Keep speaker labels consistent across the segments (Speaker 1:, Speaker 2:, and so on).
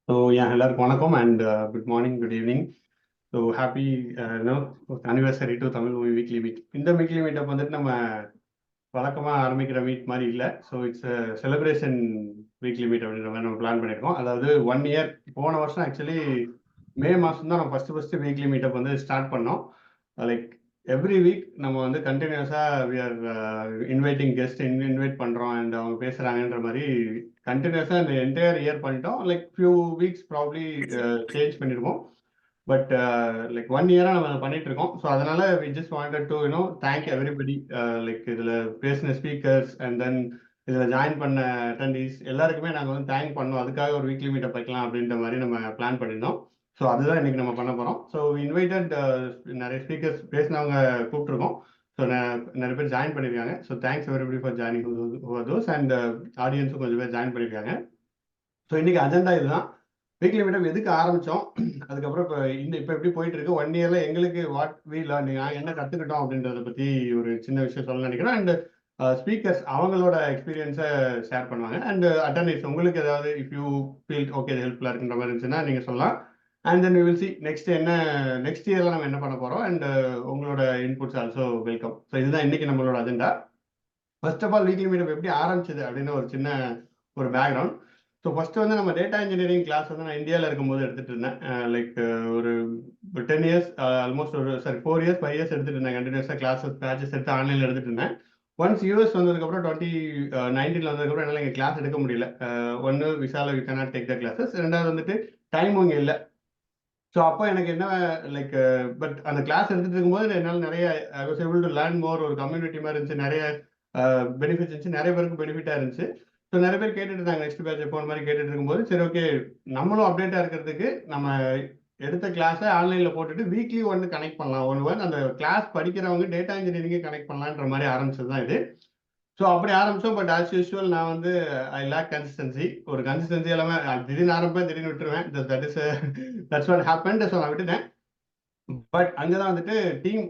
Speaker 1: எல்லாருக்கும் வணக்கம் and good morning, good evening. So happy anniversary to Tamil movie weekly meet. இந்த weekly meetup வந்துட்டு நம்ம வழக்கமாக ஆரம்பிக்கிற மீட் மாதிரி இல்லை. So it's celebration weekly meet அப்படின்ற மாதிரி நம்ம பிளான் பண்ணியிருக்கோம். அதாவது 1 இயர் போன வருஷம் ஆக்சுவலி மே மாதம் தான் நம்ம ஃபஸ்ட்டு வீக்லி மீட்டப் வந்து ஸ்டார்ட் பண்ணோம். லைக் எவ்ரி வீக் நம்ம வந்து கண்டினியூஸாக we are inviting guest invite பண்ணுறோம் அண்ட் அவங்க பேசுகிறாங்கன்ற மாதிரி கண்டினியூஸாக இந்த என்டையர் இயர் பண்ணிட்டோம். Like few weeks probably change பண்ணியிருக்கோம். பட் லைக் 1 இயராக நம்ம அதை பண்ணிட்டு இருக்கோம். ஸோ அதனால we just wanted to thank everybody. Like இதில் பேசின ஸ்பீக்கர்ஸ் அண்ட் தென் இதில் ஜாயின் பண்ண அட்டண்டீஸ் எல்லாருக்குமே நாங்கள் வந்து தேங்க் பண்ணோம். அதுக்காக ஒரு வீக்லி மீட்டப் வைக்கலாம் அப்படின்ற மாதிரி நம்ம பிளான் பண்ணியிருந்தோம். ஸோ அதுதான் இன்னைக்கு நம்ம பண்ண போகிறோம். ஸோ இன்வைட்டட் நிறைய ஸ்பீக்கர்ஸ் பேசினவங்க கூப்பிட்டுருக்கோம். ஸோ நிறைய பேர் ஜாயின் பண்ணியிருக்காங்க. So thanks everybody for joining those and ஆடியன்ஸும் கொஞ்சம் பேர் ஜாயின் பண்ணியிருக்காங்க. ஸோ இன்னைக்கு அஜெண்டா இதுதான். வீக்லி மீட்டப் எதுக்கு ஆரம்பித்தோம், அதுக்கப்புறம் இப்போ எப்படி போயிட்டு இருக்கு, 1 இயர்ல எங்களுக்கு வாட் வி லேர்ன், என்ன கற்றுக்கிட்டோம் அப்படின்றத பற்றி ஒரு சின்ன விஷயம் சொல்ல நினைக்கிறேன். அண்ட் ஸ்பீக்கர்ஸ் அவங்களோட எக்ஸ்பீரியன்ஸை ஷேர் பண்ணுவாங்க. அண்ட் அட்டண்டன்ஸ் உங்களுக்கு ஏதாவது இஃப் யூ ஃபீல் ஓகே ஹெல்ப்ஃபுல்லாக இருக்குன்ற மாதிரி இருந்துச்சுன்னா நீங்கள் சொல்லலாம். And then we will see next இயர்ல நம்ம என்ன பண்ண போகிறோம். அண்ட் உங்களோட இன்புட்ஸ் ஆல்சோ வெல்கம். ஸோ இதுதான் இன்னைக்கு நம்மளோட agenda. First of all weekly meetup எப்படி ஆரம்பிச்சது அப்படின்னு ஒரு சின்ன ஒரு பேக்ரவுண்ட். ஸோ ஃபர்ஸ்ட் வந்து நம்ம டேட்டா இன்ஜினியரிங் கிளாஸ் வந்து நான் இந்தியாவில் இருக்கும்போது எடுத்துட்டு இருந்தேன். லைக் ஒரு 10 இயர்ஸ் ஆல்மோஸ்ட் ஒரு 4 இயர்ஸ் 5 இயர்ஸ் எடுத்துட்டு இருந்தேன். கண்டினியூஸாக கிளாஸஸ் பேச்சஸ் எடுத்து ஆன்லைனில் எடுத்துட்டு இருந்தேன். ஒன்ஸ் யூஎஸ் வந்ததுக்கப்புறம் 2019 வந்ததுக்கப்புறம் என்னால் எங்கள் கிளாஸ் எடுக்க முடியல. ஒன்று விசால you cannot take the classes, ரெண்டாவது வந்துட்டு டைமும் இங்கே இல்லை. ஸோ அப்போ எனக்கு என்ன லைக் பட் அந்த கிளாஸ் எடுத்துட்டு இருக்கும்போது என்னால் நிறைய I was able to learn more. ஒரு கம்யூனிட்டி மாதிரி இருந்துச்சு, நிறைய பெனிஃபிட்ஸ் இருந்துச்சு, நிறைய பேருக்கு பெனிஃபிட்டாக இருந்துச்சு. ஸோ நிறைய பேர் கேட்டுட்டு இருந்தாங்க நெக்ஸ்ட் பேட்ச் எப்போ மாதிரி கேட்டுட்டு இருக்கும்போது சரி ஓகே நம்மளும் அப்டேட்டாக இருக்கிறதுக்கு நம்ம எடுத்த கிளாஸை ஆன்லைனில் போட்டுட்டு வீக்லி ஒன்று கனெக்ட் பண்ணலாம். அந்த கிளாஸ் படிக்கிறவங்க டேட்டா இன்ஜினியரிங்கை கனெக்ட் பண்ணலான்ற மாதிரி ஆரம்பிச்சது தான் இது. ஸோ அப்படி ஆரம்பித்தோம். பட் ஆஸ் யூஸ்வல் நான் வந்து ஐ லேக் கன்சிஸ்டன்சி. ஒரு கன்சிஸ்டன்சி எல்லாமே திடீர்னு ஆரம்பிப்பேன், திடீர்னு விட்டுருவேன். That's what happen. ஸோ நான் விட்டுட்டேன். பட் அங்கதான் வந்துட்டு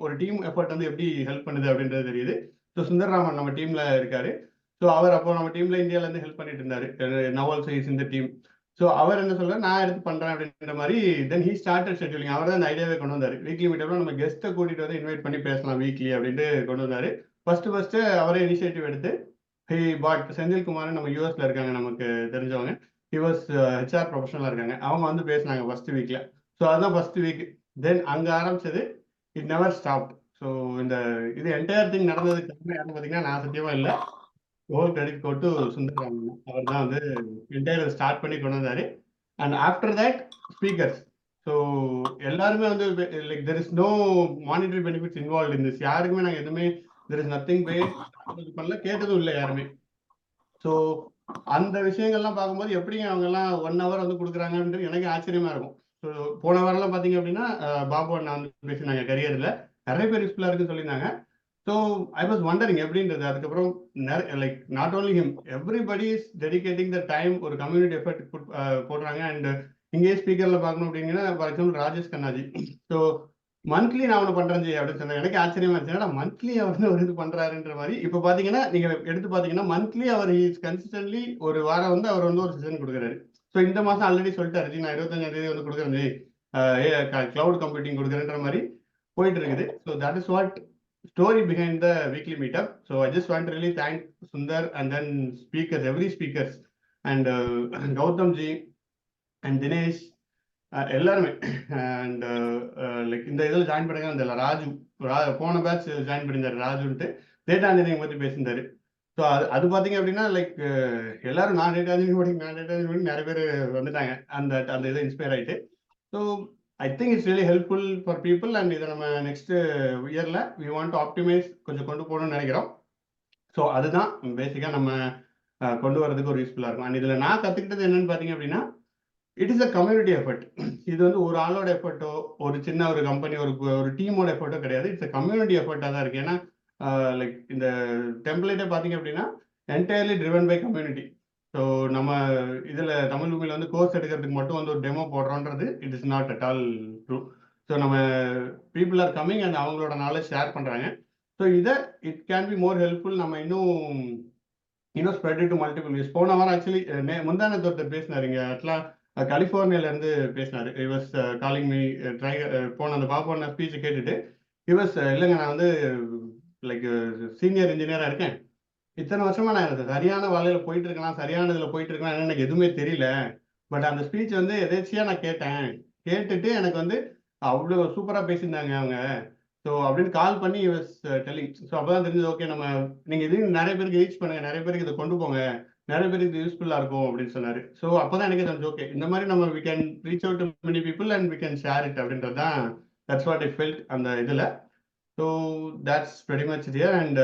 Speaker 1: ஒரு டீம் எஃபர்ட் வந்து எப்படி ஹெல்ப் பண்ணுது அப்படின்றது தெரியுது. ஸோ சுந்தர்ராமன் நம்ம டீம்ல இருக்காரு. ஸோ அவர் அப்போ நம்ம டீம்ல இந்தியால இருந்து ஹெல்ப் பண்ணிட்டு இருந்தாரு. நவல் சைஸ் இந்த டீம். ஸோ அவர் என்ன சொல்ற நான் எடுத்து பண்றேன் அப்படின்ற மாதிரி தென் ஹி ஸ்டார்டட் ஷெட்யூலிங். அவர் தான் அந்த ஐடியாவே கொண்டு வந்தாரு. வீக்லி மீட்டப்ல நம்ம கெஸ்ட்டை கூட்டிட்டு வந்து இன்வைட் பண்ணி பேசலாம் வீக்லி அப்படின்ட்டு கொண்டு வந்தாரு. ஃபர்ஸ்ட் அவரே இனிஷியேட்டிவ் எடுத்து ஹி பாட் செந்தில்குமார் நம்ம யூஎஸ்ல இருக்காங்க நமக்கு தெரிஞ்சவங்க. ஹி வாஸ் ஹெச்ஆர் ப்ரொஃபஷனலா இருக்காங்க. அவங்க வந்து பேசினாங்க ஃபர்ஸ்ட் வீக்ல. ஸோ அதுதான் ஃபர்ஸ்ட் வீக். தென் அங்கே ஆரம்பிச்சது. It never stop. ஸோ இது என்டையர் திங் நடந்ததுக்கு காரணம் யாரும் பார்த்தீங்கன்னா நான் சத்தியமா இல்லை. Whole credit go to Sundararaman. அவர் தான் வந்து என்டையர் ஸ்டார்ட் பண்ணி கொண்டு வந்தாரு. And after that speakers. So எல்லாருமே வந்து like there is no monetary benefits involve in this. யாருக்குமே நாங்கள் எதுவுமே தெர் இஸ் நத்திங் பே பண்ணல, கேட்டதும் இல்லை யாருமே. ஸோ அந்த விஷயங்கள்லாம் பார்க்கும்போது எப்படிங்க அவங்க எல்லாம் 1 hour வந்து கொடுக்குறாங்கன்றது எனக்கு ஆச்சரியமா இருக்கும். ஸோ போன வாரம்லாம் பார்த்தீங்க அப்படின்னா பாபு அண்ணா வந்து பேசினாங்க கரியரில் நிறைய பேர் யூஸ்ஃபுல்லாக இருக்குன்னு சொல்லியிருந்தாங்க. ஸோ ஐ வாஸ் வண்டரிங் எப்படின்றது. அதுக்கப்புறம் like not only him, everybody is dedicating the time. ஒரு கம்யூனிட்டி எஃபர்ட் போடுறாங்க. அண்ட் இங்கேயே ஸ்பீக்கர்ல பார்க்கணும் அப்படிங்கன்னா for example Rajesh Kannaji. So monthly நான் ஒன்று பண்றேன் ஜி அப்படின்னு சொன்னேன். எனக்கு ஆச்சரியமா இருந்துச்சு, மந்த்லி அவர் வந்து ஒரு இது பண்றாருன்ற மாதிரி. இப்போ பாத்தீங்கன்னா நீங்க எடுத்து பாத்தீங்கன்னா மந்த்லி அவர் கன்சிஸ்டன்ட்லி ஒரு வாரம் வந்து அவர் வந்து ஒரு செஷன் கொடுக்குறாரு. ஸோ இந்த மாசம் ஆல்ரெடி சொல்லிட்டாரு ஜி நான் 25ஆம் தேதி வந்து கொடுக்குறேன் ஜி, கிளவுட் கம்ப்யூட்டிங் கொடுக்குறேன்ற மாதிரி போயிட்டு இருக்குது. So that is what story behind the weekly meetup. So I just want to really thank Sundar and then speakers, every speakers, and Gautam ji and Dinesh, எல்லாருமே. And like இந்த இதில் join பண்ணுங்க அந்த ராஜு போன batch join பண்ணியிருந்தாரு ராஜுன்ட்டு data engineering பற்றி பேசியிருந்தாரு. So அது பார்த்தீங்க அப்படின்னா லைக் எல்லாரும் நான் டேட்டா இன்ஜினியரிங் நிறைய பேர் வந்துட்டாங்க அந்த இதை இன்ஸ்பயர் ஆகிட்டு. So I think it's really helpful for people. And இதை நம்ம நெக்ஸ்ட் இயர்ல வி வாண்ட் டு ஆப்டிமைஸ் கொஞ்சம் கொண்டு போகணும்னு நினைக்கிறோம். ஸோ அதுதான் பேசிக்காக நம்ம கொண்டு வரதுக்கு ஒரு யூஸ்ஃபுல்லாக இருக்கும். அண்ட் இதில் நான் கற்றுக்கிட்டது என்னன்னு பார்த்தீங்க அப்படின்னா it is a community effort. இது வந்து ஒரு ஆளோட எஃபர்ட்டோ ஒரு சின்ன ஒரு கம்பெனி ஒரு டீமோட எஃபர்ட்டோ கிடையாது. இட்ஸ் அ கம்யூனிட்டி எஃபர்ட்டாக தான் இருக்கு. ஏன்னா லைக் இந்த டெம்ப்ளேட்டே பார்த்தீங்க அப்படின்னா entirely driven by community. So நம்ம இதில் தமிழ் மூவியில் வந்து கோர்ஸ் எடுக்கிறதுக்கு மட்டும் வந்து ஒரு டெமோ போடுறோன்றது it is not at all true. So நம்ம பீப்புள் ஆர் கம்மிங் அண்ட் அவங்களோட நாலேஜ் ஷேர் பண்ணுறாங்க. So it can be more helpful. நம்ம இன்னும் ஸ்ப்ரெட் டு மல்டிபிள் வியூஸ். போன வாரம் ஆக்சுவலி முந்தானத்து ஒருத்தர் பேசினாருங்க. ஆக்சுவலாக கலிஃபோர்னியால இருந்து பேசினாரு. he was calling me try போன அந்த பாபோன ஸ்பீச் கேட்டுட்டு he was இல்லைங்க நான் வந்து லைக் சீனியர் இன்ஜினியரா இருக்கேன், இத்தனை வருஷமா நான் எனக்கு சரியான வேலையில போயிட்டு இருக்கலாம், சரியான இதுல போயிட்டு இருக்கலாம் எனக்கு எதுவுமே தெரியல. பட் அந்த ஸ்பீச் வந்து எதேச்சியா நான் கேட்டேன், கேட்டுட்டு எனக்கு வந்து அவ்வளோ சூப்பரா பேசியிருந்தாங்க அவங்க. ஸோ அப்படின்னு கால் பண்ணி வாஸ் டெல்லிங். ஸோ அப்பதான் தெரிஞ்சது, ஓகே நம்ம நீங்க இதையும் நிறைய பேருக்கு ரீச் பண்ணுங்க, நிறைய பேருக்கு இதை கொண்டு போங்க, நிறைய பேருக்கு இது யூஸ்ஃபுல்லா இருக்கும் அப்படின்னு சொன்னாரு. ஸோ அப்பதான் எனக்கு தெரிஞ்சு, ஓகே இந்த மாதிரி நம்ம we can reach out to many people and we can share it அப்படின்றது தான். தட்ஸ் வாட் ஐ ஃபெல்ட் அந்த இதுல. So that's very much here. And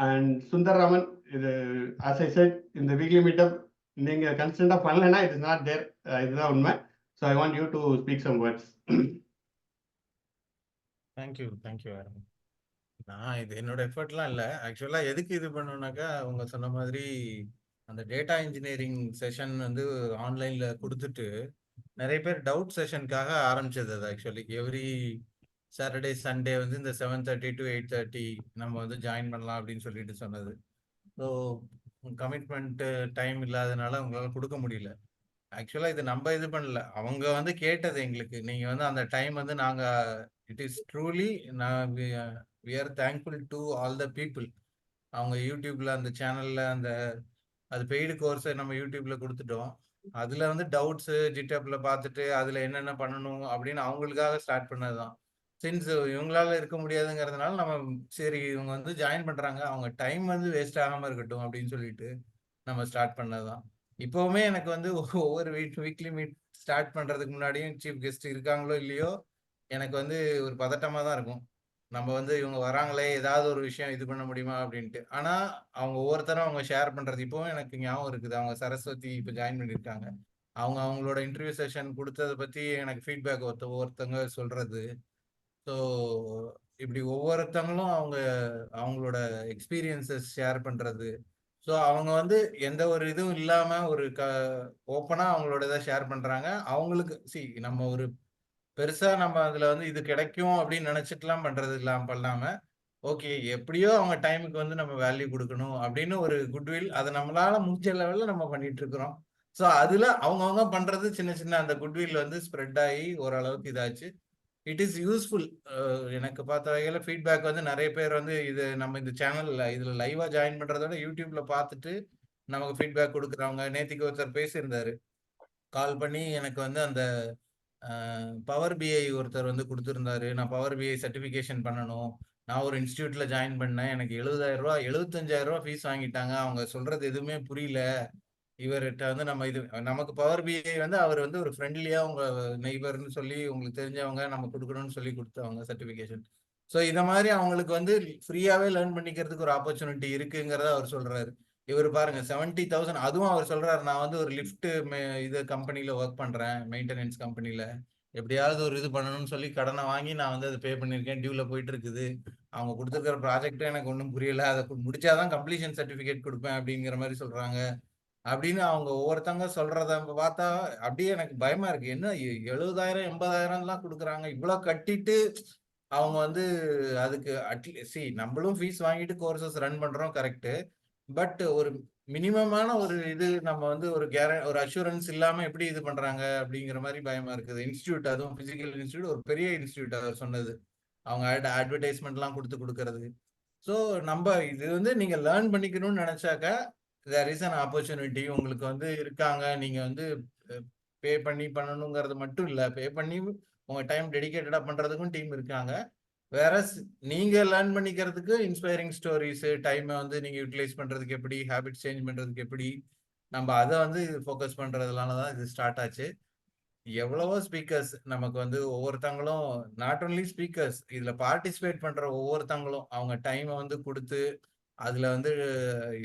Speaker 1: and Sundar Raman, இது as I said இந்த வீக்லி மீட்டப் நீங்க கன்ஸ்டன்டா பண்ணலன்னா இட் இஸ் நாட் தேர், இதுதான் உண்மை. So I want you to speak some words.
Speaker 2: Thank you ஆரம்பி. நான் இது என்னோட எஃபர்ட்லாம் இல்லை. ஆக்சுவலாக எதுக்கு இது பண்ணணும்னாக்கா, அவங்க சொன்ன மாதிரி அந்த டேட்டா இன்ஜினியரிங் செஷன் வந்து ஆன்லைனில் கொடுத்துட்டு நிறைய பேர் டவுட் செஷனுக்காக ஆரம்பிச்சது. அது ஆக்சுவலி எவ்ரி சாட்டர்டே சண்டே வந்து இந்த 7:30 to 8:30 நம்ம வந்து ஜாயின் பண்ணலாம் அப்படின்னு சொல்லிட்டு சொன்னது. ஸோ கமிட்மெண்ட்டு டைம் இல்லாதனால அவங்களால கொடுக்க முடியல. ஆக்சுவலாக இது நம்ம இது பண்ணல, அவங்க வந்து கேட்டது எங்களுக்கு. நீங்கள் வந்து அந்த டைம் வந்து நாங்கள் it is truly we are thankful to all the people. அவங்க யூடியூப்ல அந்த சேனல்ல அந்த அது பெய்டு கோர்ஸை நம்ம யூடியூப்ல கொடுத்துட்டோம். அதுல வந்து டவுட்ஸ் ஜிடப்ல பார்த்துட்டு அதுல என்னென்ன பண்ணணும் அப்படின்னு அவங்களுக்காக ஸ்டார்ட் பண்ணதுதான். சின்ஸ் இவங்களால இருக்க முடியாதுங்கிறதுனால நம்ம சரி இவங்க வந்து ஜாயின் பண்றாங்க, அவங்க டைம் வந்து வேஸ்ட் ஆகாம இருக்கட்டும் அப்படின்னு சொல்லிட்டு நம்ம ஸ்டார்ட் பண்ணதுதான். இப்பவுமே எனக்கு வந்து ஒவ்வொரு வீக்லி மீட் ஸ்டார்ட் பண்றதுக்கு முன்னாடியும் சீஃப் கெஸ்ட் இருக்காங்களோ இல்லையோ எனக்கு வந்து ஒரு பதட்டமா தான் இருக்கும். நம்ம வந்து இவங்க வராங்களே ஏதாவது ஒரு விஷயம் இது பண்ண முடியுமா அப்படின்ட்டு. ஆனா அவங்க ஒவ்வொருத்தரும் அவங்க ஷேர் பண்றது இப்பவும் எனக்கு ஞாபகம் இருக்குது. அவங்க சரஸ்வதி இப்போ ஜாயின் பண்ணியிருக்காங்க. அவங்க அவங்களோட இன்டர்வியூ செஷன் கொடுத்ததை பத்தி எனக்கு ஃபீட்பேக் ஒவ்வொருத்தவங்க சொல்றது. ஸோ இப்படி ஒவ்வொருத்தவங்களும் அவங்களோட எக்ஸ்பீரியன்சஸ் ஷேர் பண்றது. ஸோ அவங்க வந்து எந்த ஒரு இதுவும் இல்லாம ஒரு ஓப்பனா அவங்களோட இதை ஷேர் பண்றாங்க. அவங்களுக்கு நம்ம ஒரு பெருசா நம்ம அதுல வந்து இது கிடைக்கும் அப்படின்னு நினைச்சிட்டுலாம் பண்றது பண்ணாம ஓகே எப்படியோ அவங்க டைமுக்கு வந்து நம்ம வேல்யூ கொடுக்கணும் அப்படின்னு ஒரு குட்வில் அதை நம்மளால முடிஞ்ச லெவல்ல நம்ம பண்ணிட்டு இருக்கிறோம். ஸோ அதுல அவங்கவுங்க பண்றது சின்ன சின்ன அந்த குட்வில் வந்து ஸ்ப்ரெட் ஆகி ஓரளவுக்கு இதாச்சு. It is useful. எனக்கு பார்த்த வகையில ஃபீட்பேக் வந்து நிறைய பேர் வந்து இது நம்ம இந்த சேனல்ல இதுல லைவா ஜாயின் பண்றத விட யூடியூப்ல பார்த்துட்டு நமக்கு ஃபீட்பேக் கொடுக்குறவங்க. நேத்திக்கு ஒருத்தர் பேசியிருந்தாரு கால் பண்ணி, எனக்கு வந்து அந்த பவர் பிஐ ஒருத்தர் வந்து கொடுத்துருந்தாரு, நான் பவர் பிஐ சர்டிஃபிகேஷன் பண்ணணும், நான் ஒரு இன்ஸ்டியூட்ல ஜாயின் பண்ணேன், எனக்கு 70,000 75,000 ஃபீஸ் வாங்கிட்டாங்க, அவங்க சொல்றது எதுவுமே புரியல, இவர்கிட்ட வந்து நம்ம இது நமக்கு பவர் பிஐ வந்து அவர் வந்து ஒரு ஃப்ரெண்ட்லியா உங்க நெய்பர்னு சொல்லி உங்களுக்கு தெரிஞ்சவங்க நம்ம கொடுக்கணும்னு சொல்லி கொடுத்தவங்க சர்டிஃபிகேஷன். ஸோ இதை மாதிரி அவங்களுக்கு வந்து ஃப்ரீயாவே லேர்ன் பண்ணிக்கிறதுக்கு ஒரு ஆப்பர்ச்சுனிட்டி இருக்குங்கிறத அவர் சொல்றாரு. இவர் பாருங்க 70,000, அதுவும் அவர் சொல்றாரு நான் வந்து ஒரு லிஃப்ட் இது கம்பெனில ஒர்க் பண்றேன், மெயின்டெனன்ஸ் கம்பெனில, எப்படியாவது ஒரு இது பண்ணணும்னு சொல்லி கடனை வாங்கி நான் வந்து அதை பே பண்ணியிருக்கேன், டியூல போயிட்டு இருக்குது, அவங்க கொடுத்துருக்கிற ப்ராஜெக்டும் எனக்கு ஒன்றும் புரியல, அதை முடிச்சாதான் கம்ப்ளீஷன் சர்டிஃபிகேட் கொடுப்பேன் அப்படிங்கிற மாதிரி சொல்றாங்க. அப்படின்னு அவங்க ஒவ்வொருத்தவங்க சொல்றத பார்த்தா அப்படியே எனக்கு பயமா இருக்கு. என்ன 70,000 80,000 கொடுக்குறாங்க, இவ்வளவு கட்டிட்டு அவங்க வந்து அதுக்கு அட்லீஸ்ட் நம்மளும் ஃபீஸ் வாங்கிட்டு கோர்சஸ் ரன் பண்றோம் கரெக்ட். பட் ஒரு மினிமமான ஒரு இது நம்ம வந்து ஒரு அஷூரன்ஸ் இல்லாம எப்படி இது பண்றாங்க அப்படிங்கிற மாதிரி பயமா இருக்குது. இன்ஸ்டியூட், அதுவும் பிசிக்கல் இன்ஸ்டியூட், ஒரு பெரிய இன்ஸ்டியூட் அவர் சொன்னது, அவங்க அட்வர்டைஸ்மெண்ட்லாம் கொடுக்கறது. ஸோ நம்ம இது வந்து நீங்க லேர்ன் பண்ணிக்கணும்னு நினைச்சாக்கா தேர் இஸ் அன் ஆப்பர்ச்சுனிட்டி உங்களுக்கு வந்து இருக்காங்க. நீங்க வந்து பே பண்ணி பண்ணணுங்கிறது மட்டும் இல்லை, பே பண்ணி உங்க டைம் டெடிகேட்டடா பண்றதுக்கும் டீம் இருக்காங்க. வேற நீங்க லேர்ன் பண்ணிக்கிறதுக்கு இன்ஸ்பைரிங் ஸ்டோரிஸ், டைமை வந்து நீங்க யூட்டிலைஸ் பண்றதுக்கு எப்படி, ஹேபிட் சேஞ்ச் பண்றதுக்கு எப்படி, நம்ம அதை வந்து ஃபோக்கஸ் பண்றதுனால தான் இது ஸ்டார்ட் ஆச்சு. எவ்வளவோ ஸ்பீக்கர்ஸ் நமக்கு வந்து ஒவ்வொருத்தங்களும், நாட் ஓன்லி ஸ்பீக்கர்ஸ், இதுல பார்ட்டிசிபேட் பண்ற ஒவ்வொருத்தங்களும் அவங்க டைமை வந்து கொடுத்து அதுல வந்து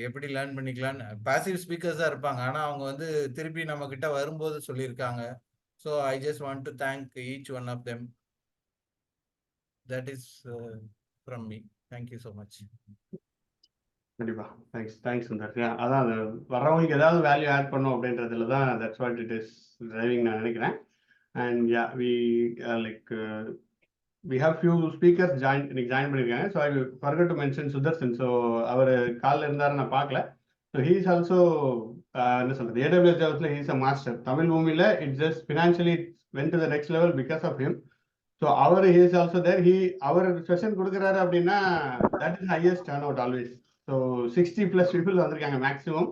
Speaker 2: எப்படி லேர்ன் பண்ணிக்கலாம்னு பாசிவ் ஸ்பீக்கர்ஸா இருப்பாங்க, ஆனா அவங்க வந்து திருப்பி நம்ம கிட்ட வரும்போது சொல்லியிருக்காங்க. So I just want to thank each one of them. That is from me. Thank you so much.
Speaker 1: கண்டிப்பா தேங்க்ஸ் சுந்தர். அதான் வர்றவங்களுக்கு ஏதாவது வேல்யூ ஆட் பண்ணும் அப்படின்றதுல தான் that's what it is driving நான் நினைக்கிறேன். And yeah like we have few speakers இன்னைக்கு ஜாயின் பண்ணியிருக்காங்க. So I forgot to mention Sudarshan. So அவர் காலில் இருந்தாரு, நான் பார்க்கல. ஸோ he is also என்ன சொல்றது, AWS DevOpsல he is a master. Tamil பூமியில it just financially went to the next level because of him. So அவர் he is also there. அவர் செஷன் கொடுக்குறாரு அப்படின்னா that is highest turnout always. So 60+ people வந்திருக்காங்க maximum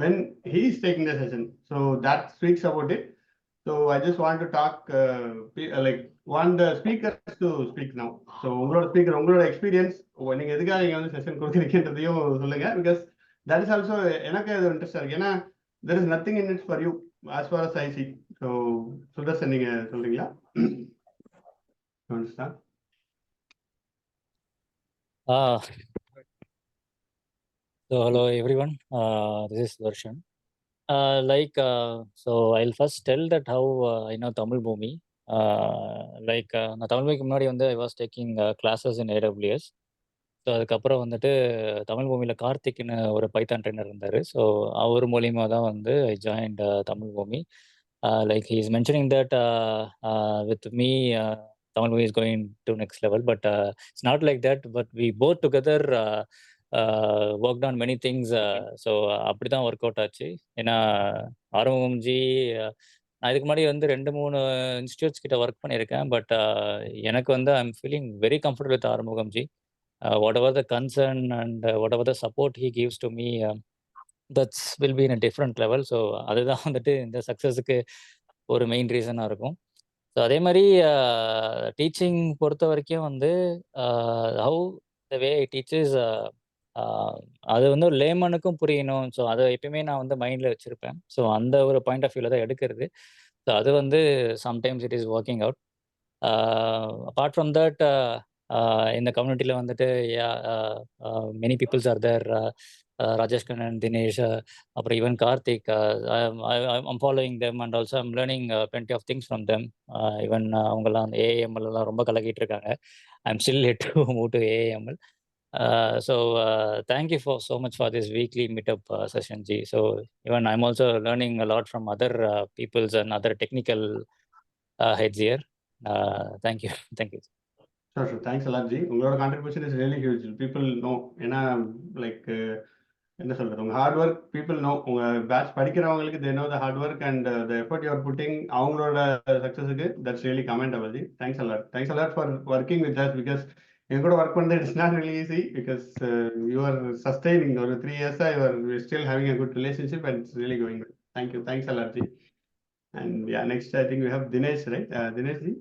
Speaker 1: when he is taking the session. So that speaks about it. So I just want to talk want the speakers to speak now. So உங்களோட speaker, உங்களோட experience, நீங்க எதுக்காக நீங்க வந்து session கொடுக்குறீங்கன்றதையும் சொல்லுங்க. Because that is also எனக்கு அது இன்ட்ரெஸ்டா இருக்கு. ஏன்னா there is nothing in it for you as far as I see. So Sudarshan நீங்க சொல்றீங்களா? Start.
Speaker 3: So hello everyone, this is Darshan. So I'll first tell that how I know Tamil Bhumi. நான் தமிழ் பூமிக்கு முன்னாடி வந்து I was taking classes in AWS. So அதுக்கப்புறம் வந்துட்டு தமிழ் பூமியில் கார்த்திக்னு ஒரு பைத்தான் ட்ரெயினர் இருந்தார். ஸோ அவர் மூலியமாக தான் வந்து ஐ ஜாயின்ட் தமிழ் பூமி. Like he is mentioning that with me, Tamil Bhumi is going to next level, but it's not like that. But we both together worked on many things. So அப்படி தான் work out ஆச்சு. ஏன்னா ஆறுமுகம்ஜி, நான் இதுக்கு முன்னாடி வந்து 2-3 institutes கிட்ட work பண்ணியிருக்கேன். பட் எனக்கு வந்து I am feeling very comfortable with Arumugamji. Whatever the concern and whatever the support he gives to me, that's will be in a different level. So அதுதான் வந்துட்டு இந்த சக்ஸஸுக்கு ஒரு மெயின் ரீசனாக இருக்கும். ஸோ அதே மாதிரி டீச்சிங் பொறுத்த வரைக்கும் வந்து ஹவு த வே டீச்சர்ஸ், அது வந்து ஒரு லேமனுக்கும் புரியணும். ஸோ அதை எப்பயுமே நான் வந்து மைண்டில் வச்சுருப்பேன். ஸோ அந்த ஒரு பாயிண்ட் ஆஃப் வியூவில் தான் எடுக்கிறது. ஸோ அது வந்து sometimes it is working out. Apart from that, இந்த கம்யூனிட்டியில் வந்துட்டு many peoples are there. Rajesh Kannan, Dinesh, அப்புறம் even Karthik, I'm following them and also I'm learning plenty of things from them. Even அவங்கெல்லாம் AAML எல்லாம் ரொம்ப கலக்கிட்டு இருக்காங்க. I'm still yet to move to AAML. So thank you for so much for this weekly meetup session, Ji. So even I'm also learning a lot from other peoples and other technical heads here. Thank you. Thank you.
Speaker 1: Sure. Thanks a lot, Ji. உங்களோட contribution is really huge. People know. ஏன்னா like என்ன சொல்றது, உங்க hard work people know. உங்க batch படிக்கிறவங்களுக்கு they know the hard work and the effort you are putting. அவங்களோட சக்ஸஸுக்கு that's really commendable. Ji, thanks a lot. Thanks a lot for working with us. Because என் கூட ஒர்க் பண்ணுறது it's not really easy. Because you are sustaining. ஒரு 3 years you are still having a good relationship and it's really going good. Thank you. Thanks a lot, ஜி. And yeah, next I think we have Dinesh, right? Dinesh ji.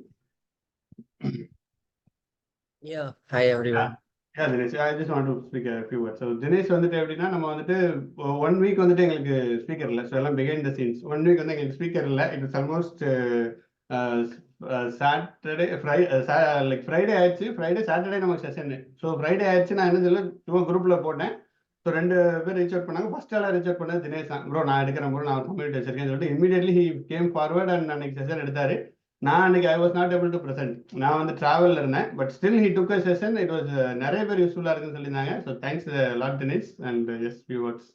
Speaker 4: Yeah, hi everyone.
Speaker 1: Yeah, Dinesh, I just want to speak a few words. So Dinesh வந்துட்டு எப்படின்னா, நம்ம வந்துட்டு 1 week வந்துட்டு எங்களுக்கு speaker இல்லை. So எல்லாம் behind the scenes. 1 week வந்து எங்களுக்கு ஸ்பீக்கர் இல்லை. It is almost Saturday Friday ஆயிடுச்சு. ஃப்ரைடே சாட்டர்டே நமக்கு செஷன். ஸோ ஃப்ரைடே ஆயிடுச்சு. நான் என்ன சொல்ல, சும்மா குரூப்பில் போட்டேன். ஸோ 2 பேர் ரீச் அவுட் பண்ணாங்க. ஃபர்ஸ்ட் எல்லாம் ரீச் அவுட் பண்ணது தினேஷ் தான். ப்ரோ நான் எடுக்கிறேன் ப்ரோ, நான் கம்யூனிட்டி வச்சிருக்கேன்னு சொல்லிட்டு immediately he came forward and அன்னைக்கு செஷன் எடுத்தாரு. நான் அன்னைக்கு I was not able to present. நான் வந்து டிராவலில் இருந்தேன். But still he took a session. It was நிறைய பேர் யூஸ்ஃபுல்லாக இருக்குன்னு சொல்லியிருந்தாங்க. So thanks lot Dinesh and yes few words.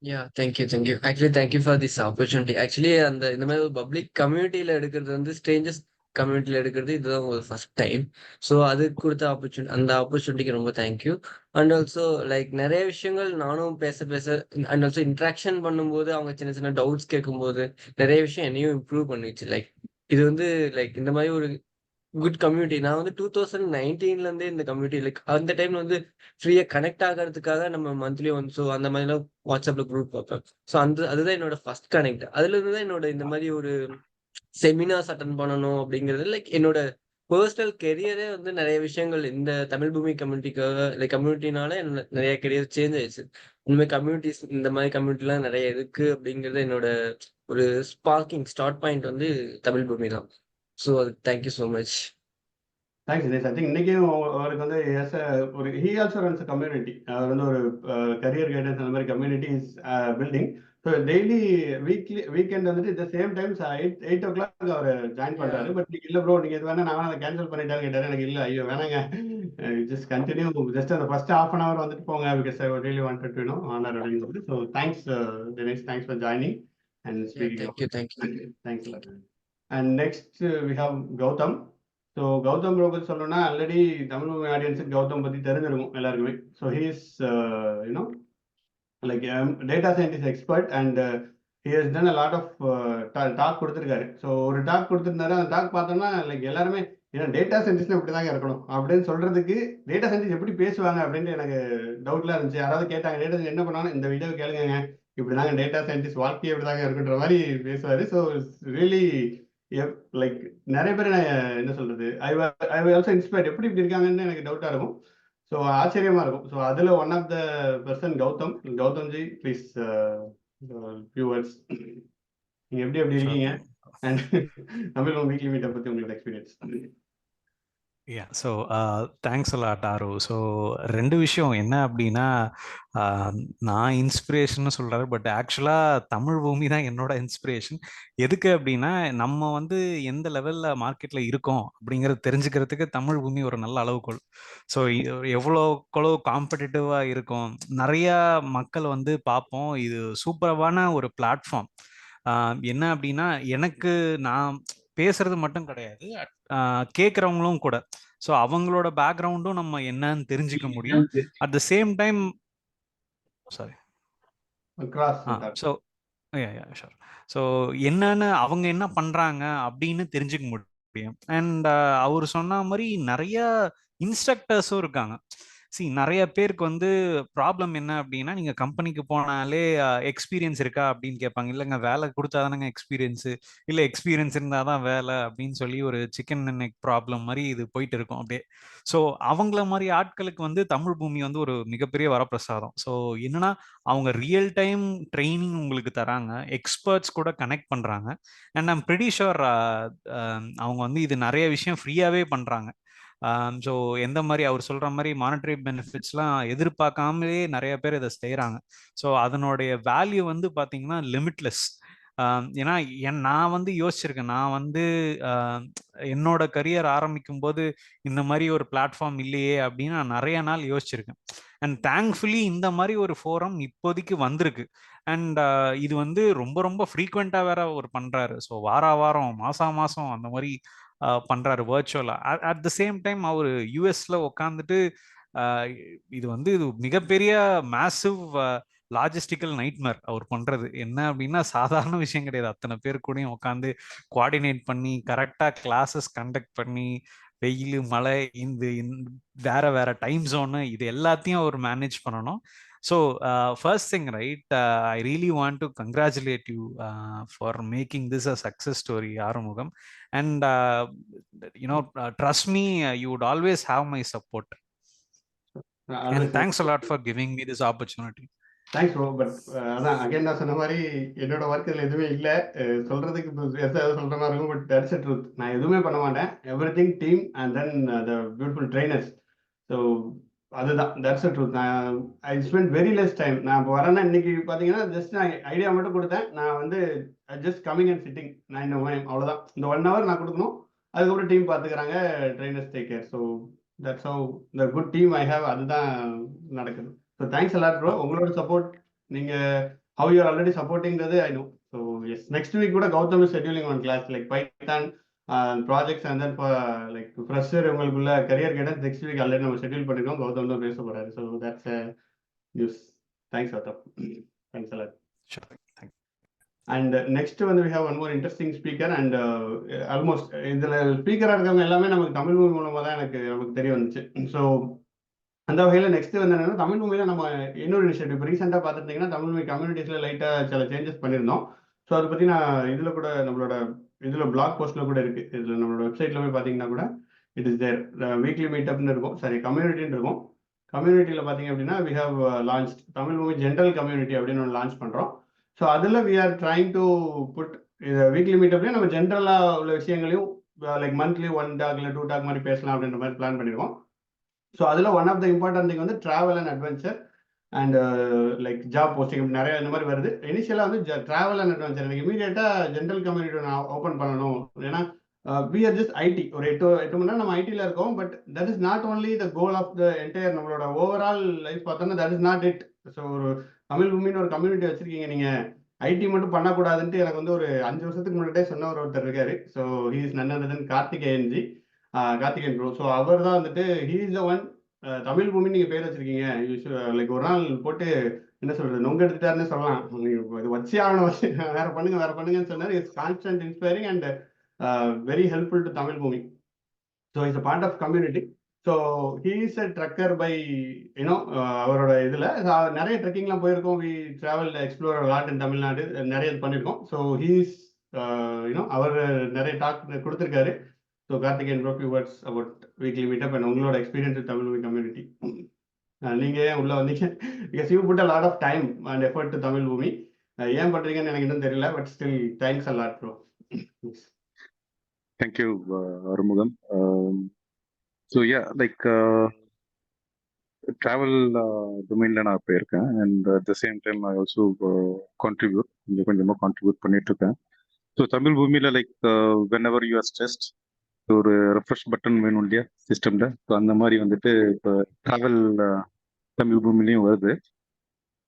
Speaker 4: Yeah, thank you. Actually, thank you for this opportunity. Actually, இந்த மாதிரி ஒரு பப்ளிக் கம்யூனிட்டியில எடுக்கிறது வந்து ஸ்ட்ரேஞ்சர்ஸ் கம்யூனிட்டியில எடுக்கிறது இதுதான் ஒரு ஃபர்ஸ்ட் டைம். ஸோ அதுக்கு கொடுத்த அந்த ஆப்பர்ச்சுனிட்டிக்கு ரொம்ப தேங்க்யூ. அண்ட் ஆல்சோ லைக் நிறைய விஷயங்கள் நானும் பேச அண்ட் ஆல்சோ இன்ட்ராக்ஷன் பண்ணும்போது அவங்க சின்ன சின்ன டவுட்ஸ் கேட்கும்போது நிறைய விஷயம் என்னையும் இம்ப்ரூவ் பண்ணிச்சு. லைக் இது வந்து லைக் இந்த மாதிரி ஒரு குட் கம்யூனிட்டி. நான் வந்து 2019 இந்த கம்யூனிட்டி லைக் அந்த டைம்ல வந்து ஃப்ரீயா கனெக்ட் ஆகிறதுக்காக நம்ம மந்த்லி ஒன்ஸ் ஸோ அந்த மாதிரிலாம் வாட்ஸ்அப்ல குரூப் பார்ப்பேன். ஸோ அதுதான் என்னோட ஃபர்ஸ்ட் கனெக்ட். அதுல இருந்து தான் என்னோட இந்த மாதிரி ஒரு செமினார்ஸ் அட்டன் பண்ணணும் அப்படிங்கிறது லைக் என்னோட பர்சனல் கெரியரே வந்து நிறைய விஷயங்கள் இந்த தமிழ் பூமி கம்யூனிட்டிக்காக லைக் கம்யூனிட்டினால நிறைய கெரியர் சேஞ்ச் ஆயிடுச்சு. உண்மை கம்யூனிட்டிஸ் இந்த மாதிரி கம்யூனிட்டிலாம் நிறைய இருக்கு அப்படிங்கிறது என்னோட ஒரு ஸ்டார்ட் பாயிண்ட் வந்து தமிழ் பூமி தான். So thank you so much.
Speaker 1: Thanks Dinesh. I think இன்னைக்கும் அவருக்கு வந்து ஒரு ஹி ஆல்சோ ரன்ஸ் கம்யூனிட்டி. அவர் வந்து ஒரு கரியர் கைடன்ஸ் அந்த மாதிரி community is building. So daily weekend வந்துட்டு இந்த சேம் டைம்ஸ் 8 o'clock அவர் ஜாயின் பண்றாரு. பட் நீங்க இல்லை ப்ரோ, நீங்க இது வேணா நான் அதை கேன்சல் பண்ணிட்டாரு கேட்டாரு. எனக்கு இல்லை, ஐயோ வேணாங்க, ஜஸ்ட் கண்டினியூ, ஜஸ்ட் அந்த ஃபர்ஸ்ட் ½ hour வந்துட்டு போங்க, because I really wanted to know honour அப்படின்னு சொல்லிட்டு. So thanks Dinesh, thanks for joining and speaking. Thanks. And next we have Gautham. So Gautham bro பற்றி சொல்லணும்னா ஆல்ரெடி தமிழ் ஆடியன்ஸுக்கு கௌதம் பற்றி தெரிஞ்சிருக்கும் எல்லாருக்குமே. So he is you know like data scientist expert and he has done a lot of talk கொடுத்துருக்காரு. ஸோ ஒரு talk கொடுத்துருந்தாரு. அந்த டாக் பார்த்தோம்னா லைக் எல்லாருமே ஏன்னா டேட்டா சயின்டிஸ்ட் இப்படி தாங்க இருக்கணும் அப்படின்னு சொல்றதுக்கு டேட்டா சயின்டிஸ்ட் எப்படி பேசுவாங்க அப்படின்ட்டு எனக்கு டவுட்லாம் இருந்துச்சு. யாராவது கேட்டாங்க டேட்டா சயின்டிஸ்ட் என்ன பண்ணாலும் இந்த வீடியோ கேளுங்க, இப்படி தாங்க டேட்டா சயின்டிஸ்ட் வாழ்க்கையை இப்படி தாங்க இருக்குன்ற மாதிரி பேசுவாரு. ஸோ ரியலி லைக் நிறைய பேர் என்ன சொல்றது ஐ ஆல்சோ இன்ஸ்பயர்ட் எப்படி இப்படி இருக்காங்கன்னு எனக்கு டவுட்டா இருக்கும். ஸோ ஆச்சரியமா இருக்கும். ஸோ அதுல one of the person Gauthamji please few words. நீங்க எப்படி இருக்கீங்க அண்ட் தமிழ் வீக்லி மீட்டை பத்தி உங்களோட experience.
Speaker 5: Yeah so thanks a lot Aaru. So 2 விஷயம் என்ன அப்படின்னா, நான் இன்ஸ்பிரேஷன்னு சொல்கிறாரு, பட் ஆக்சுவலாக தமிழ் பூமி தான் என்னோட இன்ஸ்பிரேஷன். எதுக்கு அப்படின்னா, நம்ம வந்து எந்த லெவலில் மார்க்கெட்டில் இருக்கோம் அப்படிங்கிறது தெரிஞ்சுக்கிறதுக்கு தமிழ் பூமி ஒரு நல்ல அளவுகோல். ஸோ எவ்வளோ காம்படிட்டிவாக இருக்கும், நிறையா மக்கள் வந்து பார்ப்போம். இது சூப்பரான ஒரு பிளாட்ஃபார்ம். என்ன அப்படின்னா, எனக்கு நான் பேசுறது மட்டும் கிடையாது, கேட்குறவங்களும் கூட. ஸோ அவங்களோட பேக்ரவுண்டும் நம்ம என்னன்னு தெரிஞ்சுக்க முடியும். At the same time sorry so sure. So என்னன்னு அவங்க என்ன பண்ணுறாங்க அப்படின்னு தெரிஞ்சுக்க முடியும். அண்ட் அவர் சொன்ன மாதிரி நிறைய இன்ஸ்ட்ரக்டர்ஸும் இருக்காங்க. நிறைய பேருக்கு வந்து ப்ராப்ளம் என்ன அப்படின்னா, நீங்கள் கம்பெனிக்கு போனாலே எக்ஸ்பீரியன்ஸ் இருக்கா அப்படின்னு கேட்பாங்க. இல்லைங்க, வேலை கொடுத்தாதானங்க எக்ஸ்பீரியன்ஸு, இல்லை எக்ஸ்பீரியன்ஸ் இருந்தால் தான் வேலை அப்படின்னு சொல்லி ஒரு சிக்கன் அண்ட் எக் ப்ராப்ளம் மாதிரி இது போயிட்டு இருக்கும் அப்படியே. ஸோ அவங்கள மாதிரி ஆட்களுக்கு வந்து தமிழ் பூமி வந்து ஒரு மிகப்பெரிய வரப்பிரசாதம். ஸோ என்னன்னா, அவங்க ரியல் டைம் ட்ரைனிங் உங்களுக்கு தராங்க, எக்ஸ்பர்ட்ஸ் கூட கனெக்ட் பண்ணுறாங்க. அண்ட் ஐம் ப்ரிட்டி ஷுர் அவங்க வந்து இது நிறைய விஷயம் ஃப்ரீயாகவே பண்ணுறாங்க. ஸோ எந்த மாதிரி அவர் சொல்கிற மாதிரி மானிட்டரி பெனிஃபிட்ஸ்லாம் எதிர்பார்க்காமலே நிறைய பேர் இதை செய்கிறாங்க. ஸோ அதனுடைய வேல்யூ வந்து பார்த்தீங்கன்னா லிமிட்லெஸ். ஏன்னா நான் வந்து யோசிச்சிருக்கேன், நான் வந்து என்னோட கரியர் ஆரம்பிக்கும் போது இந்த மாதிரி ஒரு பிளாட்ஃபார்ம் இல்லையே அப்படின்னு நான் நிறைய நாள் யோசிச்சிருக்கேன். அண்ட் தேங்க்ஃபுல்லி இந்த மாதிரி ஒரு ஃபோரம் இப்போதைக்கு வந்திருக்கு. அண்ட் இது வந்து ரொம்ப ரொம்ப ஃப்ரீக்வெண்ட்டாக வேற ஒரு பண்ணுறாரு. ஸோ வாரம் மாதம் அந்த மாதிரி பண்றாரு வர்ச்சுவலா. அட் த சேம் டைம் அவர் யூஎஸ்ல உட்காந்துட்டு இது வந்து இது மிகப்பெரிய மேசிவ் லாஜிஸ்டிக்கல் நைட்மேர் அவர் பண்றது. என்ன அப்படின்னா சாதாரண விஷயம் கிடையாது. அத்தனை பேர் கூடயும் உட்காந்து கோஆர்டினேட் பண்ணி கரெக்டா கிளாஸஸ் கண்டக்ட் பண்ணி வெயில் மழை இந்த வேற டைம் ஜோனு இது எல்லாத்தையும் அவர் மேனேஜ் பண்ணணும். So first thing, right, I really want to congratulate you for making this a success story, Arumugam. And trust me, you would always have my support. And thanks a lot for giving me this opportunity.
Speaker 1: Thanks bro. But அதான் again நான் சொன்ன மாதிரி என்னோட work இதில் எதுவுமே இல்லை. சொல்றதுக்கு எதாவது சொல்ற மாதிரி இருக்கும். But that's truth. நான் எதுவுமே பண்ண மாட்டேன். Everything team and then the beautiful trainers. So அதுதான் தட்ஸ் ட்ரூத். நான் I spend very less time. நான் இப்போ வரேன்னா இன்னைக்கு பார்த்தீங்கன்னா ஜஸ்ட் நான் ஐடியா மட்டும் கொடுத்தேன். நான் வந்து ஜஸ்ட் கமிங் அண்ட் சிட்டிங். நான் இந்த அவ்வளோதான். இந்த 1 hour நான் கொடுக்கணும். அதுக்கப்புறம் டீம் பார்த்துக்கிறாங்க, trainers take care. So that's how the good team I have. அதுதான் நடக்குது. So thanks a lot bro. உங்களோட சப்போர்ட், நீங்கள் ஹவ் யூ ஆர் ஆல்ரெடி சப்போர்ட்டிங்கிறது I know. So yes, next week கூட Gautham is scheduling one class like Python projects and then like fresher உங்களுக்குள்ள career guidance next week already நம்ம schedule பண்ணிருக்கோம். கௌதம் தான் பேச போறாரு. So that's news. Thanks Gautham. Thanks a lot. And next வந்து we have one more interesting speaker and almost இதில் ஸ்பீக்கராக இருக்கவங்க எல்லாமே நமக்கு தமிழ் மூவி மூலமாக தான் நமக்கு தெரிய வந்துச்சு. ஸோ அந்த வகையில் நெக்ஸ்ட் வந்து என்னன்னா, தமிழ் மூவியில் நம்ம இன்னொரு இனிஷியேட்டிவ் இப்போ ரீசெண்டாக பார்த்துட்டிங்கன்னா தமிழ் மூவி கம்யூனிட்டிஸில் லைட்டாக சில சேஞ்சஸ் பண்ணியிருந்தோம். ஸோ அதை பற்றி நான் இதில் கூட நம்மளோட இதில் பிளாக் போஸ்ட்டில் கூட இருக்குது. இதில் நம்மளோட வெப்சைட்டில் போய் பார்த்தீங்கன்னா கூட இட் இஸ் தேர். வீக்லி மீட்டப்னு இருக்கும், சாரி கம்யூனிட்டின்னு இருக்கும். கம்யூனிட்டியில் பார்த்தீங்க அப்படின்னா we have launched Tamil movie general community அப்படின்னு ஒன்று லான்ச் பண்ணுறோம். ஸோ அதில் we are trying to put இது வீக்லி மீட்டப்லேயும் நம்ம ஜென்ரலாக உள்ள விஷயங்களையும் லைக் மந்த்லி 1 டாக் இல்லை 2 டாக் மாதிரி பேசலாம் அப்படின்ற மாதிரி பிளான் பண்ணியிருக்கோம். ஸோ அதில் one of the important thing வந்து travel and adventure and like job posting நிறைய இந்த மாதிரி வருது. இனிஷியலாக வந்து ட்ராவல் அண்ட் அட்வென்ச்சர் எனக்கு இமீடியட்டாக ஜென்ரல் கம்யூனிட்டி நான் ஓப்பன் பண்ணணும். ஏன்னா we are just ஐடி ஒரு 8 மணி நேரம் நம்ம ஐடியில் இருக்கோம். But that is not only the goal of the entire நம்மளோட ஓவரால் லைஃப் பார்த்தோன்னா that is not it. So ஒரு தமிழ் பூமின்னு ஒரு கம்யூனிட்டி வச்சிருக்கீங்க, நீங்கள் ஐடி மட்டும் பண்ணக்கூடாதுன்ட்டு எனக்கு வந்து ஒரு 5 வருஷத்துக்கு முன்னாடியே சொன்ன ஒருத்தர் இருக்காரு. So he is none other than Karthikeyan bro. So அவர் தான் வந்துட்டு he is the one Tamil Bhoomi நீங்கள் பேர் வச்சிருக்கீங்க லைக் ஒரு நாள் போட்டு என்ன சொல்றது, நொங்க எடுத்துட்டாருன்னு சொல்லலாம். இது வச்சே ஆகணும், வேற பண்ணுங்கன்னு சொன்னார். It's constant inspiring and very helpful to Tamil movie. So it's a part of community. So he is a trucker by you know அவரோட இதில் நிறைய ட்ரெக்கிங்லாம் போயிருக்கோம். We travel explore lot in Tamil Nadu, நிறைய இது பண்ணியிருக்கோம். ஸோ ஹீஸ் யூனோ அவர் நிறைய டாக் கொடுத்துருக்காரு. So Karthikeyan bro, few words about weekly meetup and உங்களோட experience with Tamil movie community. நீங்கள் ஏன் உள்ளே வந்தீங்க? Because you put a lot of time and effort to Tamil movie. ஏன் பண்ணுறீங்கன்னு எனக்கு இன்னும் தெரியல, but still thanks a lot bro.
Speaker 6: Thank you, Arumugam. So yeah, like travel domainல நான் போயிருக்கேன், and at the same time I also contribute, கொஞ்சமா contribute பண்ணிட்டு இருக்கேன். ஸோ தமிழ் பூமியில like whenever you are stressed, ஒரு ரெஃப்ரெஷ் பட்டன் வேணும் இல்லையா சிஸ்டம்ல. ஸோ அந்த மாதிரி வந்துட்டு இப்போ ட்ராவல் தமிழ் பூமிலையும் வருது.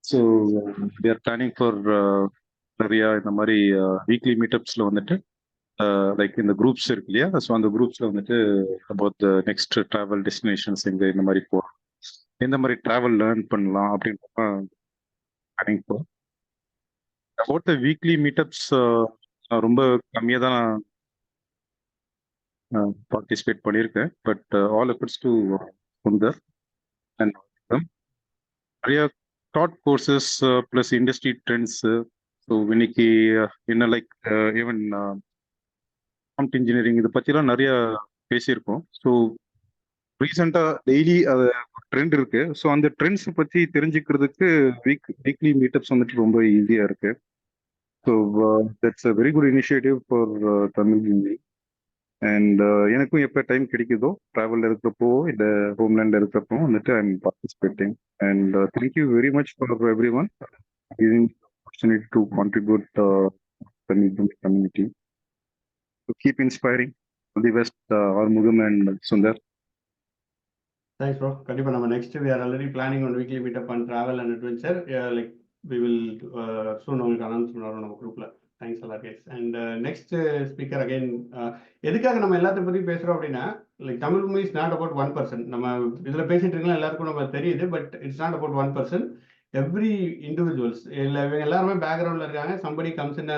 Speaker 6: So we are planning for நிறையா இந்த மாதிரி வீக்லி மீட்டப்ஸ்ல வந்துட்டு லைக் இந்த குரூப்ஸ் இருக்கு இல்லையா, ஸோ அந்த குரூப்ஸ்ல வந்துட்டு about the next travel destinations எங்க இந்த மாதிரி போகலாம், எந்த மாதிரி ட்ராவல் லேர்ன் பண்ணலாம் அப்படின்ற பிளானிங் போ. அபவுட் த வீக்லி மீட்டப்ஸ் ரொம்ப கம்மியாக தான் நான் பார்ட்டிசிபேட் பண்ணியிருக்கேன். But all efforts to Sundar and நிறைய short courses plus industry trends. So இன்னைக்கு என்ன லைக் ஈவன் ப்ராம்ப்ட் இன்ஜினியரிங் இதை பற்றிலாம் நிறைய பேசியிருக்கோம். ஸோ ரீசெண்டாக டெய்லி அது ட்ரெண்ட் இருக்கு. ஸோ அந்த ட்ரெண்ட்ஸை பற்றி தெரிஞ்சுக்கிறதுக்கு வீக்லி மீட்டப்ஸ் வந்துட்டு ரொம்ப ஈஸியாக இருக்கு. So that's a very good initiative for Tamil movie. And எனக்கும் எப்போ டைம் கிடைக்குதோ ட்ராவலில் இருக்கிறப்போ இல்லை ஹோம்லேண்டில் இருக்கிறப்போ வந்துட்டு I am participating. And thank you very much for every one giving opportunity to contribute Tamil movie community. To keep inspiring. All the best, Arumugam and Sundar.
Speaker 1: Thanks, bro. கண்டிப்பா நம்ம next we are already planning on weekly meetup on travel and adventure. Like we will soon உங்களுக்கு announce பண்ணுவோம் நம்ம குரூப்ல. Thanks a lot guys. And next speaker again, எதுக்காக நம்ம எல்லாத்தையும் பத்தி பேசுறோம் அப்படின்னா, like Tamil movie is not about one person. நம்ம இதுல பேசிட்டு இருக்கலாம் எல்லாருக்கும் நம்ம தெரியுது, but it's not about one person. Every individuals இவங்க எல்லாருமே பேக்ரவுண்ட்ல இருக்காங்க. somebody comes in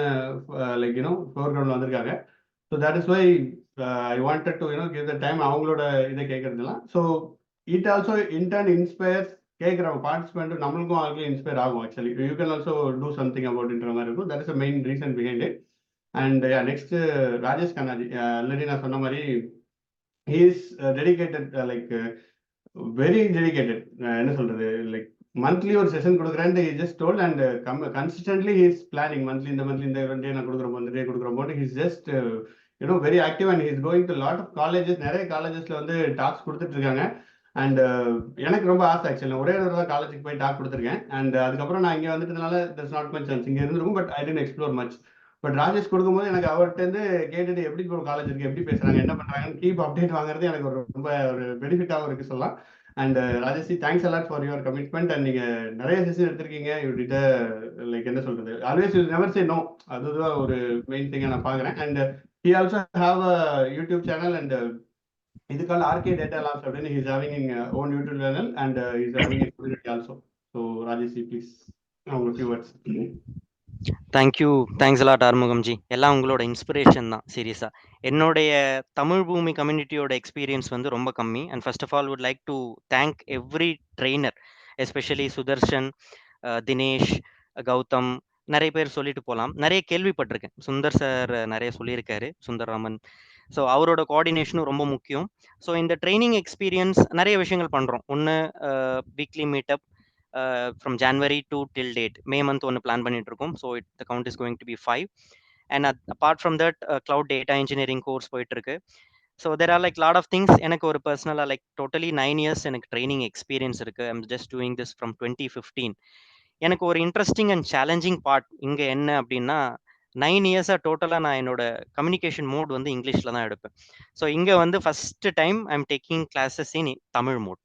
Speaker 1: like you know foreground வந்திருக்காங்க. So that is why I wanted to give the time அவங்களோட இதை கேட்கறதுலாம். So it also in turn inspires கேட்குறவங்க பார்ட்டிசிபெண்ட் நம்மளுக்கும் அவங்களும் இன்ஸ்பயர் ஆகும். Actually you can also do something அபவுட்ன்ற மாதிரி இருக்கும். That is a main reason behind it. And next Rajesh Kannaji, already நான் சொன்ன மாதிரி he is dedicated, like very dedicated. என்ன சொல்றது, லைக் மந்த்லி ஒரு செஷன் கொடுக்குறேன் just told. And consistently he's planning monthly இந்த 2 டே நான் கொடுக்குறோம், இந்த டே கொடுக்குறோம் போது he's just very active. And he's going to lot of colleges. நிறைய காலேஜஸ்ல வந்து டாக்ஸ் கொடுத்துட்டு இருக்காங்க. அண்ட் எனக்கு ரொம்ப ஆசை ஆக்சுவலி, ஒரே ஒரு தான் காலேஜுக்கு போய் டாக் கொடுத்துருக்கேன். அண்ட் அதுக்கப்புறம் நான் இங்கே வந்துட்டதுனால there's not much chance. இங்கே இருந்திருக்கும், but I didn't explore much. But Rajesh கொடுக்கும்போது எனக்கு அவர்கிட்ட கேட்டுட்டு எப்படி ஒரு காலேஜ் இருக்கு, எப்படி பேசுறாங்க, என்ன பண்றாங்கன்னு கீப் அப்டேட் வாங்குறது எனக்கு ரொம்ப ஒரு பெனிஃபிட்டாகவும் இருக்கு சொல்லலாம். And Rajesh, thanks a lot for your commitment. And நீங்க நிறைய செஷன் எடுத்திருக்கீங்க. இவர்கிட்ட லைக் என்ன சொல்றது, always you never say no. அதுதான் ஒரு மெயின் திங்கா நான் பாக்குறேன். And he also have a YouTube channel, and இது called RK Data Labs அப்படின்னு he's having in own YouTube channel, and he's having a community also. So Rajesh, please a few words.
Speaker 7: Thanks a lot Arumugamji. எல்லாம் உங்களோட inspiration தான். சீரியஸாக என்னுடைய தமிழ் பூமி கம்யூனிட்டியோட experience வந்து ரொம்ப கம்மி. And first of all would like to thank every trainer, especially Sudarshan, Dinesh, Gautam, நிறைய பேர் சொல்லிட்டு போகலாம். நிறைய கேள்விப்பட்டிருக்கேன். சுந்தர் சார் நிறைய சொல்லியிருக்காரு, சுந்தர்ராமன். ஸோ அவரோட கோஆர்டினேஷனும் ரொம்ப முக்கியம். ஸோ இந்த ட்ரைனிங் எக்ஸ்பீரியன்ஸ் நிறைய விஷயங்கள் பண்ணுறோம். ஒன்று weekly meetup from January to till date. May month ஒன்று பிளான் பண்ணிட்டு இருக்கோம். So the count is going to be 5. And apart from that, cloud data engineering course போயிட்டு இருக்கு. So there are like lot of things. எனக்கு ஒரு பர்சனலாக like totally 9 years எனக்கு training experience இருக்கு. I'm just doing this from 2015. எனக்கு ஒரு interesting and challenging part இங்கே என்ன அப்படின்னா, 9 இயர்ஸாக டோட்டலாக நான் என்னோட கம்யூனிகேஷன் மோட் வந்து இங்கிலீஷில் தான் எடுப்பேன். ஸோ இங்கே வந்து first time I am taking classes in Tamil mode.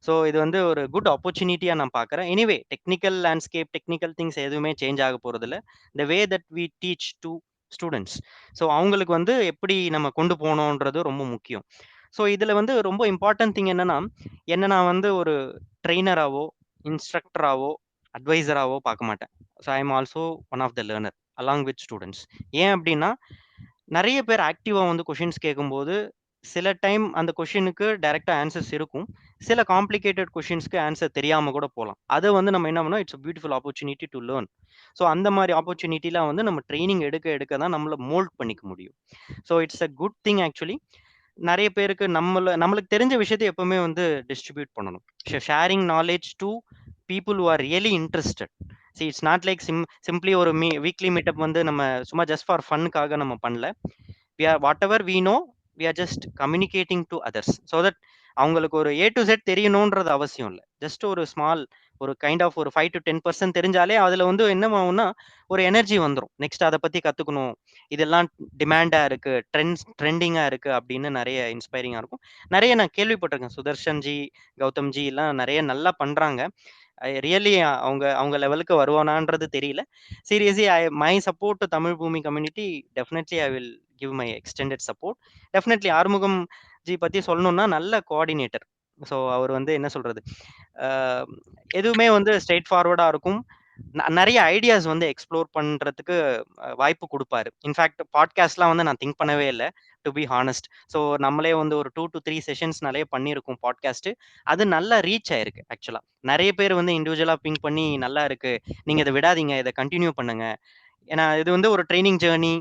Speaker 7: So இது வந்து ஒரு குட் ஆப்பர்ச்சுனிட்டியாக நான் பார்க்குறேன். Anyway technical landscape, technical things எதுவுமே சேஞ்ச் ஆக போகிறதில்ல. The way that we teach to students, so அவங்களுக்கு வந்து எப்படி நம்ம கொண்டு போகணுன்றது ரொம்ப முக்கியம். ஸோ இதில் வந்து ரொம்ப இம்பார்ட்டன்ட் திங் என்னன்னா, என்ன நான் வந்து ஒரு ட்ரெயினராகவோ இன்ஸ்ட்ரக்டராகவோ அட்வைசராவோ பார்க்க மாட்டேன். So I am also one of the learner along with students. ஏன் அப்படின்னா நிறைய பேர் ஆக்டிவா வந்து கொஷின்ஸ் கேட்கும்போது சில டைம் அந்த கொஷினுக்கு டைரக்டா ஆன்சர்ஸ் இருக்கும், சில காம்ப்ளிகேட்டட் கொஷின்ஸ்க்கு ஆன்சர் தெரியாம கூட போகலாம். அதை வந்து நம்ம என்ன பண்ணோம், it's beautiful opportunity to learn. So அந்த மாதிரி ஆப்பர்ச்சுனிட்டிலாம் வந்து நம்ம ட்ரைனிங் எடுக்க எடுக்க தான் நம்மளை மோல்ட் பண்ணிக்க முடியும். So it's a good thing actually. நிறைய பேருக்கு நம்மளுக்கு தெரிஞ்ச விஷயத்தை எப்பவுமே வந்து டிஸ்ட்ரிபியூட் பண்ணணும். Sharing knowledge to people who are really interested. See it's not like simply ஒரு வீக்லி மீட்டப் வந்து நம்ம சும்மா ஜஸ்ட் ஃபார் ஃபன்னுக்காக நம்ம பண்ணல. Whatever we know we are just communicating to others so that அவங்களுக்கு ஒரு A to Z தெரியணுன்றது அவசியம் இல்லை. ஜஸ்ட் ஒரு ஸ்மால் ஒரு கைண்ட் ஆஃப் ஒரு 5 to 10% தெரிஞ்சாலே அதுல வந்து என்ன ஆகும்னா ஒரு எனர்ஜி வந்துடும். நெக்ஸ்ட் அதை பத்தி கத்துக்கணும், இதெல்லாம் டிமாண்டா இருக்கு, ட்ரெண்டிங்கா இருக்கு அப்படின்னு நிறைய இன்ஸ்பைரிங்கா இருக்கும். நிறைய நான் கேள்விப்பட்டிருக்கேன், சுதர்ஷன் ஜி, கௌதம் ஜி எல்லாம் நிறைய நல்லா பண்றாங்க. ரியலி அவங்க அவங்க லெவலுக்கு வருவானான்றது தெரியல. Seriously my support to Tamil Bhoomi community, definitely I will give my extended support. Definitely Arumugam ji பத்தி சொல்லணும்னா நல்ல கோஆர்டினேட்டர். ஸோ அவர் வந்து என்ன சொல்றது, எதுவுமே வந்து ஸ்ட்ரெயிட் ஃபார்வர்டா இருக்கும். நிறைய ஐடியாஸ் வந்து எக்ஸ்ப்ளோர் பண்றதுக்கு வாய்ப்பு கொடுப்பாரு. இன்ஃபேக்ட் பாட்காஸ்ட்லாம் வந்து நான் திங்க் பண்ணவே இல்லை, டு பி ஹானஸ்ட். ஸோ நம்மளே வந்து ஒரு 2 to 3 செஷன்ஸ் நிறைய பண்ணியிருக்கோம் பாட்காஸ்ட். அது நல்லா ரீச் ஆயிருக்கு ஆக்சுவலா. நிறைய பேர் வந்து இண்டிவிஜுவலா பிங்க் பண்ணி நல்லா இருக்கு, நீங்க இதை விடாதீங்க, இதை கண்டினியூ பண்ணுங்க. ஏன்னா இது வந்து ஒரு ட்ரைனிங் ஜேர்னி,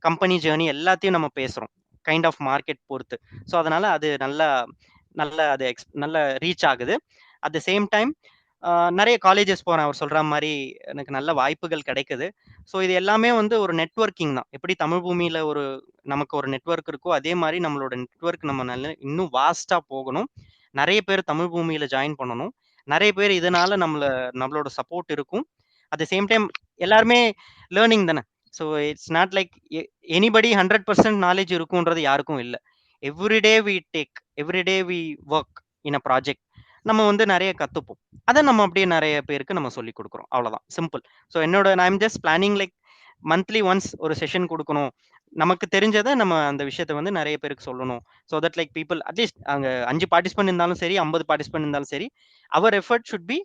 Speaker 7: கம்பெனி ஜேர்னி எல்லாத்தையும் நம்ம பேசுறோம் கைண்ட் ஆஃப் மார்க்கெட் பொறுத்து. ஸோ அதனால அது நல்லா நல்லா அது நல்ல ரீச் ஆகுது. அட் த சேம் டைம் நிறைய காலேஜஸ் போறேன், அவர் சொல்ற மாதிரி எனக்கு நல்ல வாய்ப்புகள் கிடைக்குது. ஸோ இது எல்லாமே வந்து ஒரு நெட்வொர்க்கிங் தான். எப்படி தமிழ் பூமியில ஒரு நமக்கு ஒரு நெட்வொர்க் இருக்கோ அதே மாதிரி நம்மளோட நெட்வொர்க் நம்ம நல்ல இன்னும் வாஸ்டா போகணும். நிறைய பேர் தமிழ் பூமியில ஜாயின் பண்ணணும். நிறைய பேர் இதனால நம்மளோட சப்போர்ட் இருக்கும். அட் த சேம் டைம் எல்லாருமே லேர்னிங் தானே. So it's not like anybody 100% knowledge இருக்குன்றது யாருக்கும் இல்லை. Everyday we work in a project. நம்ம வந்து நிறைய கத்துப்போம், அதை நம்ம அப்படியே நிறைய பேருக்கு நம்ம சொல்லி கொடுக்குறோம், அவ்வளவுதான், simple. So I'm just planning like monthly once ஒரு செஷன் கொடுக்கணும், நமக்கு தெரிஞ்சதை நம்ம அந்த விஷயத்த வந்து நிறைய பேருக்கு சொல்லணும். So that like people at least அங்கே 5 பார்ட்டிசிபென்ட் இருந்தாலும் சரி, 50 பார்ட்டிசிபென்ட் இருந்தாலும் சரி, அவர் எஃபர்ட் ஷுட் பி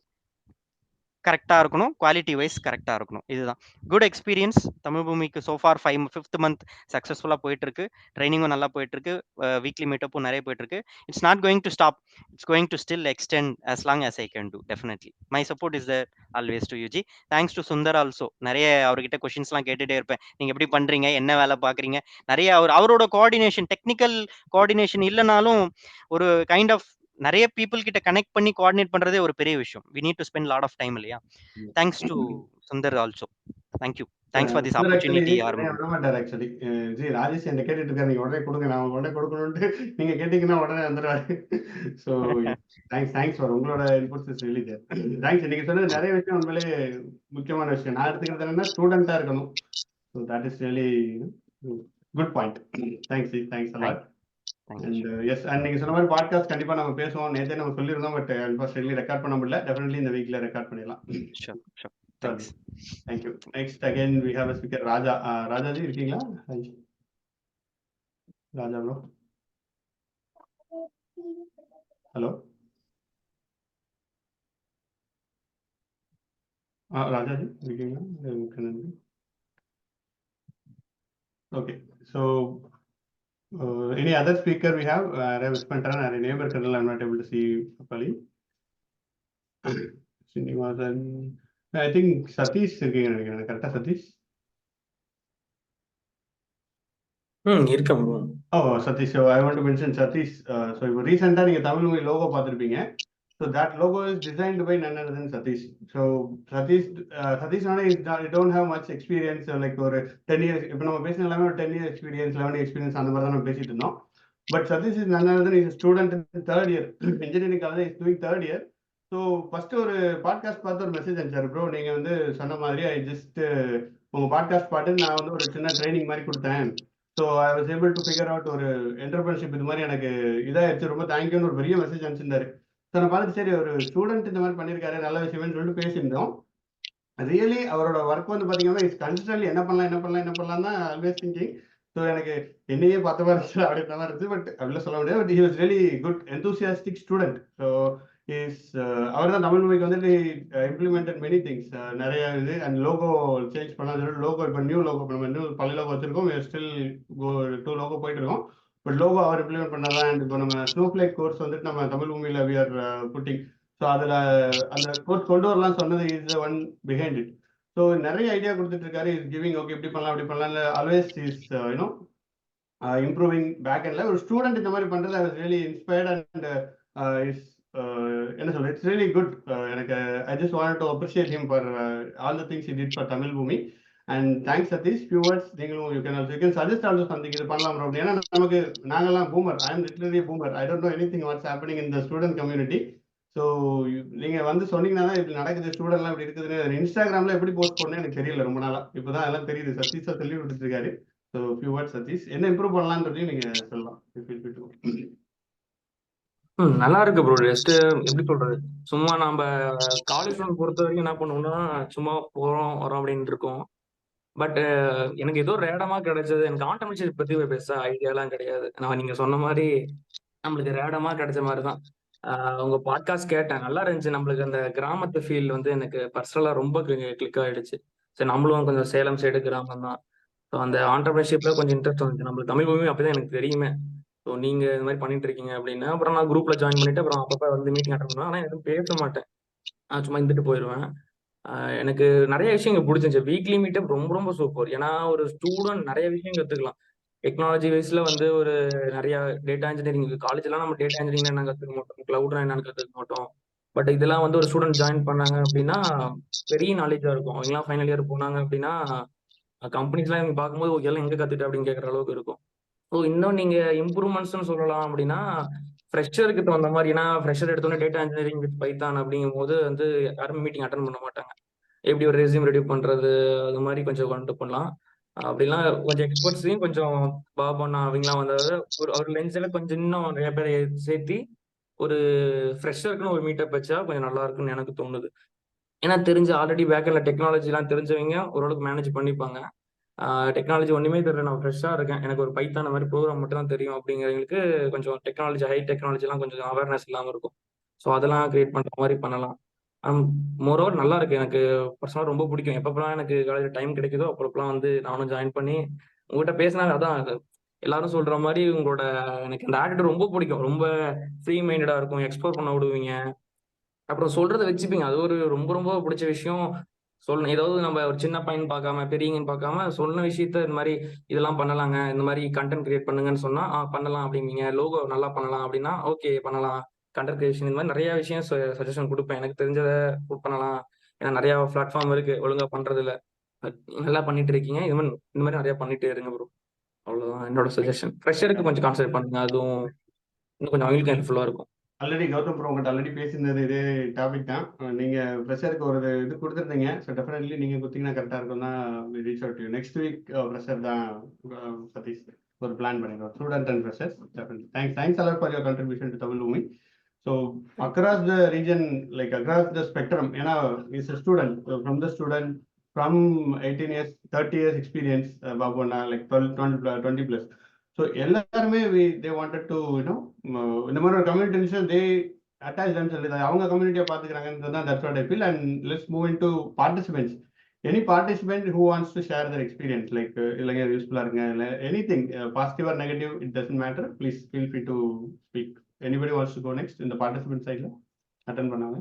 Speaker 7: கரெக்டா இருக்கணும், குவாலிட்டி வைஸ் கரெக்டா இருக்கணும். இதுதான் குட் எக்ஸ்பீரியன்ஸ். தமிழ் பூமிக்கு சோஃபார் 5th month சக்ஸஸ்ஃபுல்லா போயிட்டு இருக்கு. ட்ரைனிங்கும் நல்லா போயிட்டு இருக்கு. வீக்லி மீட்டப்பும் நிறைய போயிட்டு இருக்கு. It's not going to stop, it's going to still extend as long as I can do. Definitely my support is there always to you ji. Thanks to Sundar also. நிறைய அவர்கிட்ட கொஸ்டின்ஸ்லாம் கேட்டுட்டே இருப்பேன், நீங்க எப்படி பண்றீங்க, என்ன வேலை பாக்குறீங்க. நிறைய அவரோட கோஆர்டினேஷன், டெக்னிக்கல் கோஆர்டினேஷன் இல்லைனாலும் ஒரு கைண்ட் ஆஃப் நிறைய பீப்புள் கிட்ட கனெக்ட் பண்ணி கோஆர்டினேட் பண்றதே ஒரு பெரிய விஷயம். we need to spend lot of time இல்லையா. thanks to Sundar also. thank you, thanks for this
Speaker 1: Sundar actually
Speaker 7: opportunity.
Speaker 1: விட மாட்டார் ஆக்சுவலி. ஜி ராஜேஷ் என்ன கேட்டுட்டு இருக்காரு, நீங்க உடனே கொடுங்க, நான் உடனே கொடுக்கணும்ட்டு நீங்க கேட்டீங்கன்னா உடனே வந்துடுவாரு. ஸோ தேங்க்ஸ் ஃபார் உங்களோட inputs is really there. Thanks. நீங்க சொன்னது நிறைய விஷயம் உண்மையிலே முக்கியமான விஷயம். நான் எடுத்துக்கிறது என்னன்னா ஸ்டூடெண்டா இருக்கணும். So that is really good point. Thanks ji, thanks a lot. And yes, and நீங்க சொன்ன மாதிரி பாட்காஸ்ட் கண்டிப்பா நம்ம பேசுவோம். நேற்றே நம்ம சொல்லியிருந்தோம், பட் அன்ஃபார்ச்சுனேட்லி ரெக்கார்ட் பண்ண முடியல. டெஃபினெட்லி இந்த வீக்ல ரெக்கார்ட் பண்ணிடலாம்.
Speaker 7: Sure. Thanks.
Speaker 1: Thank you. Next again we have a speaker, Raja. Raja ji இருக்கீங்களா? ராஜா bro. Hello. ராஜா ji இருக்கீங்களா? Okay. So any other speaker we have? Ravis Pantaran, our neighbor colonel, I'm not able to see properly. Srinivasan, I think Satish இருக்கீங்க நினைக்கிறேன். கரெக்டா சதீஷ்?
Speaker 8: இருக்கேன்.
Speaker 1: Oh, Satish. So I want to mention Satish. So recently நீங்க Tamil movie logo பார்த்திருப்பீங்க. So that logo is designed by none other than Satish. So Satish don't have much experience, like ஒரு 10 years. இப்போ நம்ம பேசின எல்லாமே ஒரு 10 years experience, 11 years experience அந்த மாதிரி தான் நம்ம பேசிட்டு இருந்தோம். But Satish is none other than he's a student in 3rd year. Engineering college is doing 3rd year. So first ஒரு பாட்காஸ்ட் பார்த்து ஒரு மெசேஜ் அனுப்பிச்சாரு, ப்ரோ நீங்கள் வந்து சொன்ன மாதிரி ஐ ஜஸ்ட் உங்கள் பாட்காஸ்ட் பார்த்து நான் வந்து ஒரு சின்ன ட்ரைனிங் மாதிரி கொடுத்தேன். So I was able to figure out ஒரு என்டர்பிரினர்ஷிப் இது மாதிரி எனக்கு இதாகிடுச்சு, ரொம்ப தேங்க்யூன்னு ஒரு பெரிய மெசேஜ் அனுப்பிச்சிருந்தாரு. ஸோ நான் பார்த்து சரி ஒரு ஸ்டூடெண்ட் இந்த மாதிரி பண்ணியிருக்காரு, நல்ல விஷயம்னு சொல்லிட்டு பேசியிருந்தோம். ரியலி அவரோட ஒர்க் வந்து பார்த்தீங்கன்னா இஸ் கன்சிஸ்டன்ட்லி என்ன பண்ணலாம் தான் ஆல்வேஸ் திங்கிங். ஸோ எனக்கு என்னையே பார்த்த மாதிரி இருந்துச்சு, அப்படின்ற மாதிரி இருந்துச்சு. பட் அப்படிலாம் சொல்ல முடியாது. But he was really good enthusiastic student. So is அவர் தான் தமிழ் மூவிக்கு வந்துட்டு இம்ப்ளிமெண்டட் மெனி திங்ஸ் நிறைய இது அண்ட் லோகோ சேஞ்ச் பண்ணாத லோகோ இப்போ நியூ லோகோ நம்ம நியூ பழைய லோகோ வச்சிருக்கோம் ஸ்டில் 2 லோகோ போயிட்டு இருக்கோம் பட் லோகோ அவர் இம்ப்ளிமெண்ட் பண்ணாதான் அண்ட் இப்போ நம்ம ஸ்னோஃப்ளேக் கோர்ஸ் வந்துட்டு நம்ம தமிழ் மூவியில் வி ஆர் புட்டிங் ஸோ அதில் அந்த கோர்ஸ் கொண்டு வரலாம்னு சொன்னது is one behind it so நிறைய ஐடியா கொடுத்துட்டு இருக்காரு இஸ் கிவிங் ஓகே இப்படி பண்ணலாம் அப்படி பண்ணலாம் always is you know improving back எண்ட்ல ஒரு ஸ்டூடெண்ட் இந்த மாதிரி பண்றது I was really inspired and is என்ன சொல்றது இட்ஸ் ரியலி குட் எனக்கு I just want to appreciate him for all the things he did for Tamil Bhoomi and thanks Sathish few words நீங்களும் you can suggest also something இது பண்ணலாம் bro. ஏன்னா நமக்கு நாங்கெல்லாம் boomer I am literally boomer I don't know anything what's happening in the student community so நீங்க வந்து சொன்னீங்கன்னா தான் இப்படி நடக்குது ஸ்டூடெண்ட்லாம் இப்படி இருக்குதுன்னு இன்ஸ்டாகிராம்ல எப்படி போஸ்ட் பண்ணேன்னு எனக்கு தெரியல ரொம்ப நாளா இப்போதான் எல்லாம் தெரியுது சதீஷா சொல்லி விட்டுட்டு இருக்காரு ஸோ ஃபியூ வேர்ட்ஸ் சதீஷ் என்ன இம்ப்ரூவ் பண்ணலாம்னு நீங்க சொல்லலாம்
Speaker 8: நல்லா இருக்கு ப்ரோ. ஜஸ்ட் எப்படி சொல்றது, சும்மா நம்ம காலேஜ் பொறுத்த வரைக்கும் என்ன பண்ணுவோம்னா சும்மா போறோம் வரோம் அப்படின்னு இருக்கோம். பட் எனக்கு ஏதோ ரேடமா கிடைச்சது. எனக்கு ஆண்டர்பிரினர்ஷிப் பத்தி ஒரு பெருசா ஐடியாலாம் கிடையாது. நான் நீங்க சொன்ன மாதிரி நம்மளுக்கு ரேடமா கிடைச்ச மாதிரி தான். உங்க பாட்காஸ்ட் கேட்டேன், நல்லா இருந்துச்சு. நம்மளுக்கு அந்த கிராமத்து ஃபீல் வந்து எனக்கு பர்சனலா ரொம்ப கிளிக் ஆயிடுச்சு. சரி, நம்மளும் கொஞ்சம் சேலம் சைடு கிராமம் தான். ஸோ அந்த ஆண்டர்பிரினர்ஷிப்ல கொஞ்சம் இன்ட்ரெஸ்ட் வந்துச்சு. நம்மளுக்கு தமிழ் மூவி அப்படிதான் எனக்கு தெரியுமே. ஸோ நீங்க இந்த மாதிரி பண்ணிட்டு இருக்கீங்க அப்படின்னு அப்புறம் நான் குரூப்ல ஜாயின் பண்ணிட்டு அப்புறம் அப்பப்போ வந்து மீட்டிங் அட்டன் பண்ணுவேன். ஆனால் எதுவும் பேச மாட்டேன், நான் சும்மா இருந்துட்டு போயிடுவேன். எனக்கு நிறைய விஷயம் இங்கே பிடிச்சிருந்துச்சு. வீக்லி மீட்டப் ரொம்ப ரொம்ப சூப்பர். ஏன்னா ஒரு ஸ்டூடெண்ட் நிறைய விஷயம் கற்றுக்கலாம். டெக்னாலஜி வைஸ்ல வந்து ஒரு நிறைய டேட்டா இன்ஜினியரிங் காலேஜ்லாம் நம்ம டேட்டா இன்ஜினியரிங் என்ன கற்றுக்க மாட்டோம், கிளவுட்னா என்னன்னு கற்றுக்க மாட்டோம். பட் இதெல்லாம் வந்து ஒரு ஸ்டூடெண்ட் ஜாயின் பண்ணாங்க அப்படின்னா பெரிய நாலேஜா இருக்கும். அவங்கலாம் ஃபைனல் இயர் போனாங்க அப்படின்னா கம்பெனிஸ்லாம் இவங்க பார்க்கும்போது எல்லாம் எங்க கத்துட்டு அப்படின்னு கேட்குற அளவுக்கு இருக்கும். ஸோ இன்னும் நீங்க இம்ப்ரூவ்மெண்ட்ஸ்னு சொல்லலாம் அப்படின்னா ஃப்ரெஷருக்கு தகுந்த மாதிரி. ஏன்னா ஃப்ரெஷர் எடுத்தோன்னே டேட்டா இன்ஜினியரிங் வித் பைத்தான் அப்படிங்கும் போது வந்து யாரும் மீட்டிங் அட்டன் பண்ண மாட்டாங்க. எப்படி ஒரு ரெஸ்யூம் ரெடி பண்றது அது மாதிரி கொஞ்சம் கொண்டு பண்ணலாம். அப்படிலாம் கொஞ்சம் எக்ஸ்பர்ட்ஸையும் கொஞ்சம் பாபண்ணா அவங்களாம் வந்தாரு. அவர் லென்ஸ்ல கொஞ்சம் இன்னும் நிறைய பேரை சேர்த்தி ஒரு ஃப்ரெஷருக்குன்னு ஒரு மீட்டப் வச்சா கொஞ்சம் நல்லா இருக்குன்னு எனக்கு தோணுது. ஏன்னா தெரிஞ்சு ஆல்ரெடி பேக்கெண்ட்ல டெக்னாலஜிலாம் தெரிஞ்சவங்க ஓரளவுக்கு மேனேஜ் பண்ணிப்பாங்க. டெக்னாலஜி ஒன்றுமே தெரியல, நான் ஃப்ரெஷ்ஷாக இருக்கேன், எனக்கு ஒரு பைத்தான் அந்த மாதிரி ப்ரோக்ராம் மட்டும் தான் தெரியும் அப்படிங்கிறவங்களுக்கு கொஞ்சம் டெக்னாலஜி ஹை டெக்னாலஜிலாம் கொஞ்சம் அவேர்னஸ் இல்லாமல் இருக்கும். ஸோ அதெல்லாம் கிரியேட் பண்ணுற மாதிரி பண்ணலாம். மோரோவர் நல்லா இருக்கு. எனக்கு பர்சனலாக ரொம்ப பிடிக்கும். எப்பப்பெல்லாம் எனக்கு காலேஜ் டைம் கிடைக்குதோ அப்பப்பெல்லாம் வந்து நானும் ஜாயின் பண்ணி உங்கள்கிட்ட பேசினா அதான் எல்லாரும் சொல்ற மாதிரி உங்களோட எனக்கு அந்த ஆட்டிடியூட் ரொம்ப பிடிக்கும். ரொம்ப ஃப்ரீ மைண்டடாக இருக்கும், எக்ஸ்ப்ளோர் பண்ண விடுவீங்க, அப்புறம் சொல்றதை வச்சுப்பீங்க. அது ஒரு ரொம்ப ரொம்ப பிடிச்ச விஷயம். சொல்லணும் ஏதாவது நம்ம ஒரு சின்ன பையன் பார்க்காம பெரியங்கன்னு பார்க்காம சொன்ன விஷயத்த இந்த மாதிரி இதெல்லாம் பண்ணலாங்க, இந்த மாதிரி கண்டென்ட் கிரியேட் பண்ணுங்கன்னு சொன்னா பண்ணலாம் அப்படிங்க. லோகோ நல்லா பண்ணலாம் அப்படின்னா ஓகே பண்ணலாம். கண்டென்ட் கிரியேஷன் இந்த மாதிரி நிறைய விஷயம் சஜஷன் கொடுப்பேன். எனக்கு தெரிஞ்சதை பண்ணலாம். ஏன்னா நிறைய பிளாட்ஃபார்ம் இருக்கு, ஒழுங்கா பண்றது இல்ல. நல்லா பண்ணிட்டு இருக்கீங்க, இந்த மாதிரி நிறைய பண்ணிட்டு இருங்க ப்ரோ. அவ்வளவுதான் என்னோட சஜஷன். ஃப்ரெஷருக்கு கொஞ்சம் கான்சென்ட்ரேட் பண்ணுங்க, அதுவும் இன்னும் கொஞ்சம் அவங்களுக்கு ஹெல்ப்ஃபுல்லா இருக்கும்.
Speaker 1: ஆல்ரெடி கௌதம் ப்ரோ உங்கள்கிட்ட ஆல்ரெடி பேசியிருந்தது இதே டாபிக் தான். நீங்கள் ப்ரெஷருக்கு ஒரு இது கொடுத்துருந்தீங்க. ஸோ டெஃபினெட்லி நீங்கள் கொடுத்தீங்கன்னா கரெக்டாக இருக்கும் தான் reach out you. Next week fresher தான் சதீஷ் ஒரு பிளான் பண்ணிடுவோம். Student and fresher definitely. Thanks a lot for your contribution to Tamil movie. So across the region like across the spectrum, ஏன்னா is a student from the student from 18 years 30 years experience Babu அண்ணா like 20+ so எல்லாருமே they wanted to you know இந்த மாதிரி ஒரு community இருந்துச்சு, தே attach themselves, அவங்க கம்யூனிட்டியை பார்த்துக்கிறாங்கன்றது தான் that's what I feel. And let's move in to participants. Any participant who wants to share their experience like இல்லைங்க யூஸ்ஃபுல்லாக இருங்க, இல்லை anything positive or negative it doesn't matter, please feel free to speak. Anybody wants to go next இந்த participant சைடில் attend பண்ணாங்க?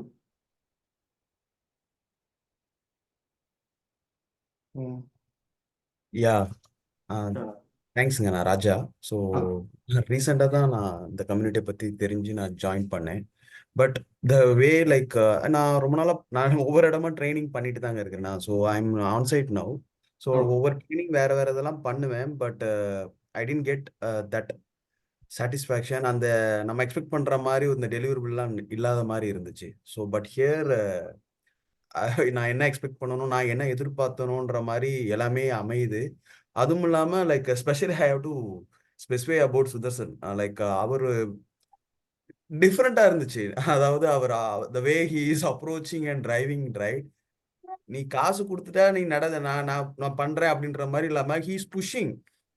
Speaker 9: Yeah தேங்க்ஸுங்க. நான் ராஜா. So ரீசெண்டாக தான் நான் இந்த கம்யூனிட்டியை பற்றி தெரிஞ்சு நான் ஜாயின் பண்ணேன். பட் த வே லைக் நான் ரொம்ப நாளாக நான் ஒவ்வொரு இடமா ட்ரைனிங் பண்ணிட்டு தாங்க இருக்கிறேன். So I'm onsite now. So ஒவ்வொரு ட்ரைனிங் வேறு வேறு இதெல்லாம் பண்ணுவேன். But I tent get that satisfaction. அந்த நம்ம எக்ஸ்பெக்ட் பண்ணுற மாதிரி இந்த டெலிவரிபிள்லாம் இல்லாத மாதிரி இருந்துச்சு. ஸோ பட் ஹியர் நான் என்ன எக்ஸ்பெக்ட் பண்ணணும், நான் என்ன எதிர்பார்த்தணுன்ற மாதிரி எல்லாமே அமையுது. அதுவும் இல்லாமல் like specially I have to specify about Sudarshan. Like அவர் டிஃப்ரெண்ட்டாக இருந்துச்சு. அதாவது அவர் the way he is approaching and driving right. நீ காசு கொடுத்துட்டா நீ நான் பண்ணுறேன் அப்படின்ற மாதிரி இல்லாமல் ஹீ இஸ் புஷிங்.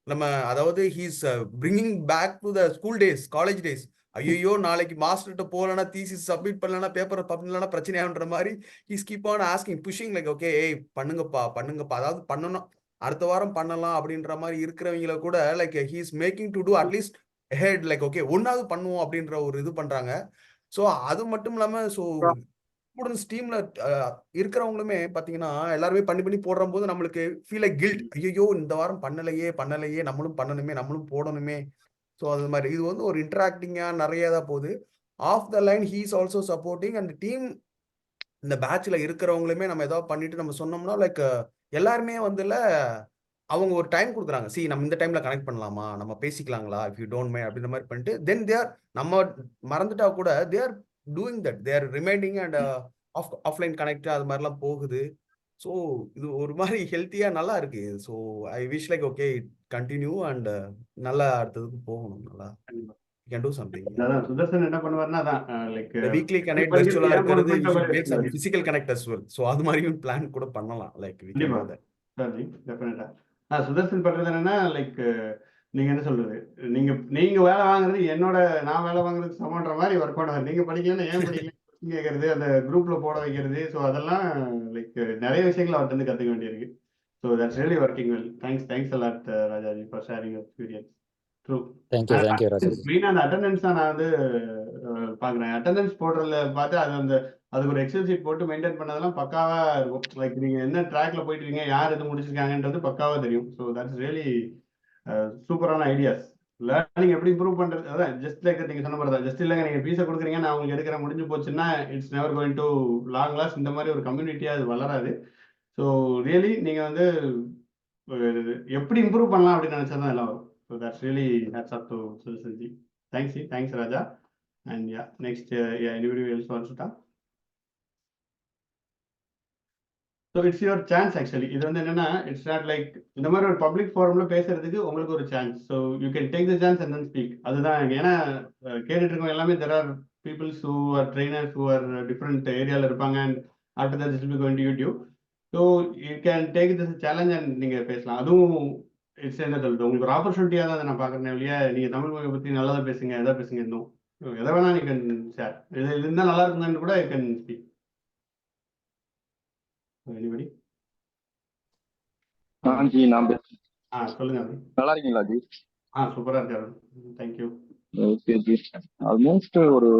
Speaker 9: நம்ம அதாவது he is bringing back to the school days, college days. ஐயோ நாளைக்கு மாஸ்டர்கிட்ட போகலன்னா தீசிஸ் சப்மிட் பண்ணலன்னா பேப்பர் பண்ணலன்னா பிரச்சனையான்ற மாதிரி he's keep on asking pushing like okay ஏய் பண்ணுங்கப்பா அதாவது பண்ணணும் அடுத்த வாரம் பண்ணலாம் அப்படின்ற மாதிரி இருக்கிறவங்கள கூட like he's making to do at least head like okay ஒன்னாவது பண்ணுவோம் அப்படின்ற ஒரு இது பண்றாங்க. ஸோ அது மட்டும் இல்லாம ஸோ ஸ்டூடெண்ட்ஸ் டீம்ல இருக்கிறவங்களுமே பாத்தீங்கன்னா எல்லாருமே பண்ணி போடுற போது நம்மளுக்கு ஃபீல் லைக் கில்ட், ஐயோ இந்த வாரம் பண்ணலையே நம்மளும் பண்ணணுமே நம்மளும் போடணுமே. ஸோ அது மாதிரி இது வந்து ஒரு இன்டராக்டிங்கா நிறைய தான் போகுது. Off the line he's also supporting and team. இந்த பேட்ச்ல இருக்கிறவங்களுமே நம்ம ஏதாவது பண்ணிட்டு நம்ம சொன்னோம்னா லைக் எல்லாருமே வந்துல அவங்க ஒரு டைம் கொடுக்குறாங்க. சி நம்ம இந்த டைம்ல கனெக்ட் பண்ணலாமா, நம்ம பேசிக்கலாங்களா, இஃப் யூ டோன்ட் மைண்ட் அப்படின்ற மாதிரி பண்ணிட்டு தென் தேர் நம்ம மறந்துட்டா கூட they're doing that, they're reminding and offline connect அது மாதிரிலாம் போகுது. ஸோ இது ஒரு மாதிரி ஹெல்த்தியா நல்லா இருக்கு. So I wish like okay it continue and நல்லா அடுத்ததுக்கு போகணும். நல்லா கேன் டூ சம்திங்.
Speaker 1: அதான் சுதர்சன் என்ன பண்ணுவாருன்னா அதான் லைக்
Speaker 9: வீக்லி கனெக்ட் வெர்ச்சுவலா இருக்கிறது you should make some physical connect as well. So அது மாதிரியும் பிளான் கூட பண்ணலாம். Like we can do that.
Speaker 1: டெஃபினட்டா. சுதர்சன் பண்றது என்னன்னா லைக் நீங்க என்ன சொல்றது, நீங்க வேலை வாங்குறது நான் வேலை வாங்குறதுக்கு சமன்ற மாதிரி ஒர்க் பண்ணுவார். நீங்க படிக்கலன்னா ஏன் படிக்கல கேட்கறது, அந்த குரூப்ல போட வைக்கிறது. ஸோ அதெல்லாம் லைக் நிறைய விஷயங்கள் அவர்கிட்ட இருந்து கத்துக்க வேண்டியிருக்கு. So that's really working well. Thanks a lot Rajaji for sharing experience. True.
Speaker 3: Thank you Raja.
Speaker 1: மெயினாக அந்த அட்டண்டன்ஸ் தான் நான் வந்து பார்க்குறேன். அட்டண்டன்ஸ் போடுறதுல பார்த்து அதுக்கு ஒரு எக்ஸல் ஷீட் போட்டு மெயின்டைன் பண்ணதெல்லாம் பக்காவா இருக்கும். லைக் நீங்க என்ன ட்ராக்ல போயிட்டு இருக்கீங்க, யார் எது முடிச்சிருக்காங்கன்றது பக்காவா தெரியும். ஸோ தட்ஸ் ரியலி சூப்பரான ஐடியாஸ். லேர்னிங் எப்படி இம்ப்ரூவ் பண்றது, அதான் ஜஸ்ட் லைக் நீங்க சொன்ன மாதிரி தான். ஜஸ்ட் இல்லைங்க நீங்க ஃபீஸை கொடுக்குறீங்க நான் உங்களுக்கு எடுக்கிறேன் முடிஞ்சு போச்சுன்னா it's never going to long last. இந்த மாதிரி ஒரு கம்யூனிட்டியா அது வளராது. ஸோ ரியலி நீங்க வந்து எப்படி இம்ப்ரூவ் பண்ணலாம் அப்படின்னு நினைச்சா தான் எல்லாம் வரும். So that's really hats off to Sudarshanji. Thanks Raja. And yeah next anybody else wants to talk? So it's your chance actually. இது வந்து என்னன்னா இட்ஸ் நாட் லைக் இந்த மாதிரி ஒரு பப்ளிக் ஃபாரம்ல பேசுறதுக்கு உங்களுக்கு ஒரு chance. So you can take the chance and then speak. அதுதான் ஏன்னா கேட்டுட்டு இருக்கவங்க எல்லாமே there are peoples who are trainers who are different ஏரியாவில் இருப்பாங்க. And after that this will be going to YouTube. So you can take this challenge and நீங்கள் பேசலாம். அதுவும் இட்ஸ் என்ன சொல்றது, உங்களுக்கு ஒரு ஆப்பர்ச்சுனிட்டியாக தான் அதை நான் பார்க்குறேன். இல்லையா நீங்கள் தமிழ் மொழியை பற்றி நல்லதாக பேசுங்க, எதை பேசுங்க, இன்னும் எதை வேணா நீ கேன் ஷேர். இது இருந்தால் நல்லா இருக்குங்கன்னு கூட you can speak. Anybody?
Speaker 10: G நான்
Speaker 1: சொல்லுங்க.
Speaker 10: நல்லா இருக்கீங்களா ஜி?
Speaker 1: சூப்பரா இருக்காரு. தேங்க்யூ.
Speaker 10: Okay G. ஆல்மோஸ்ட் ஒரு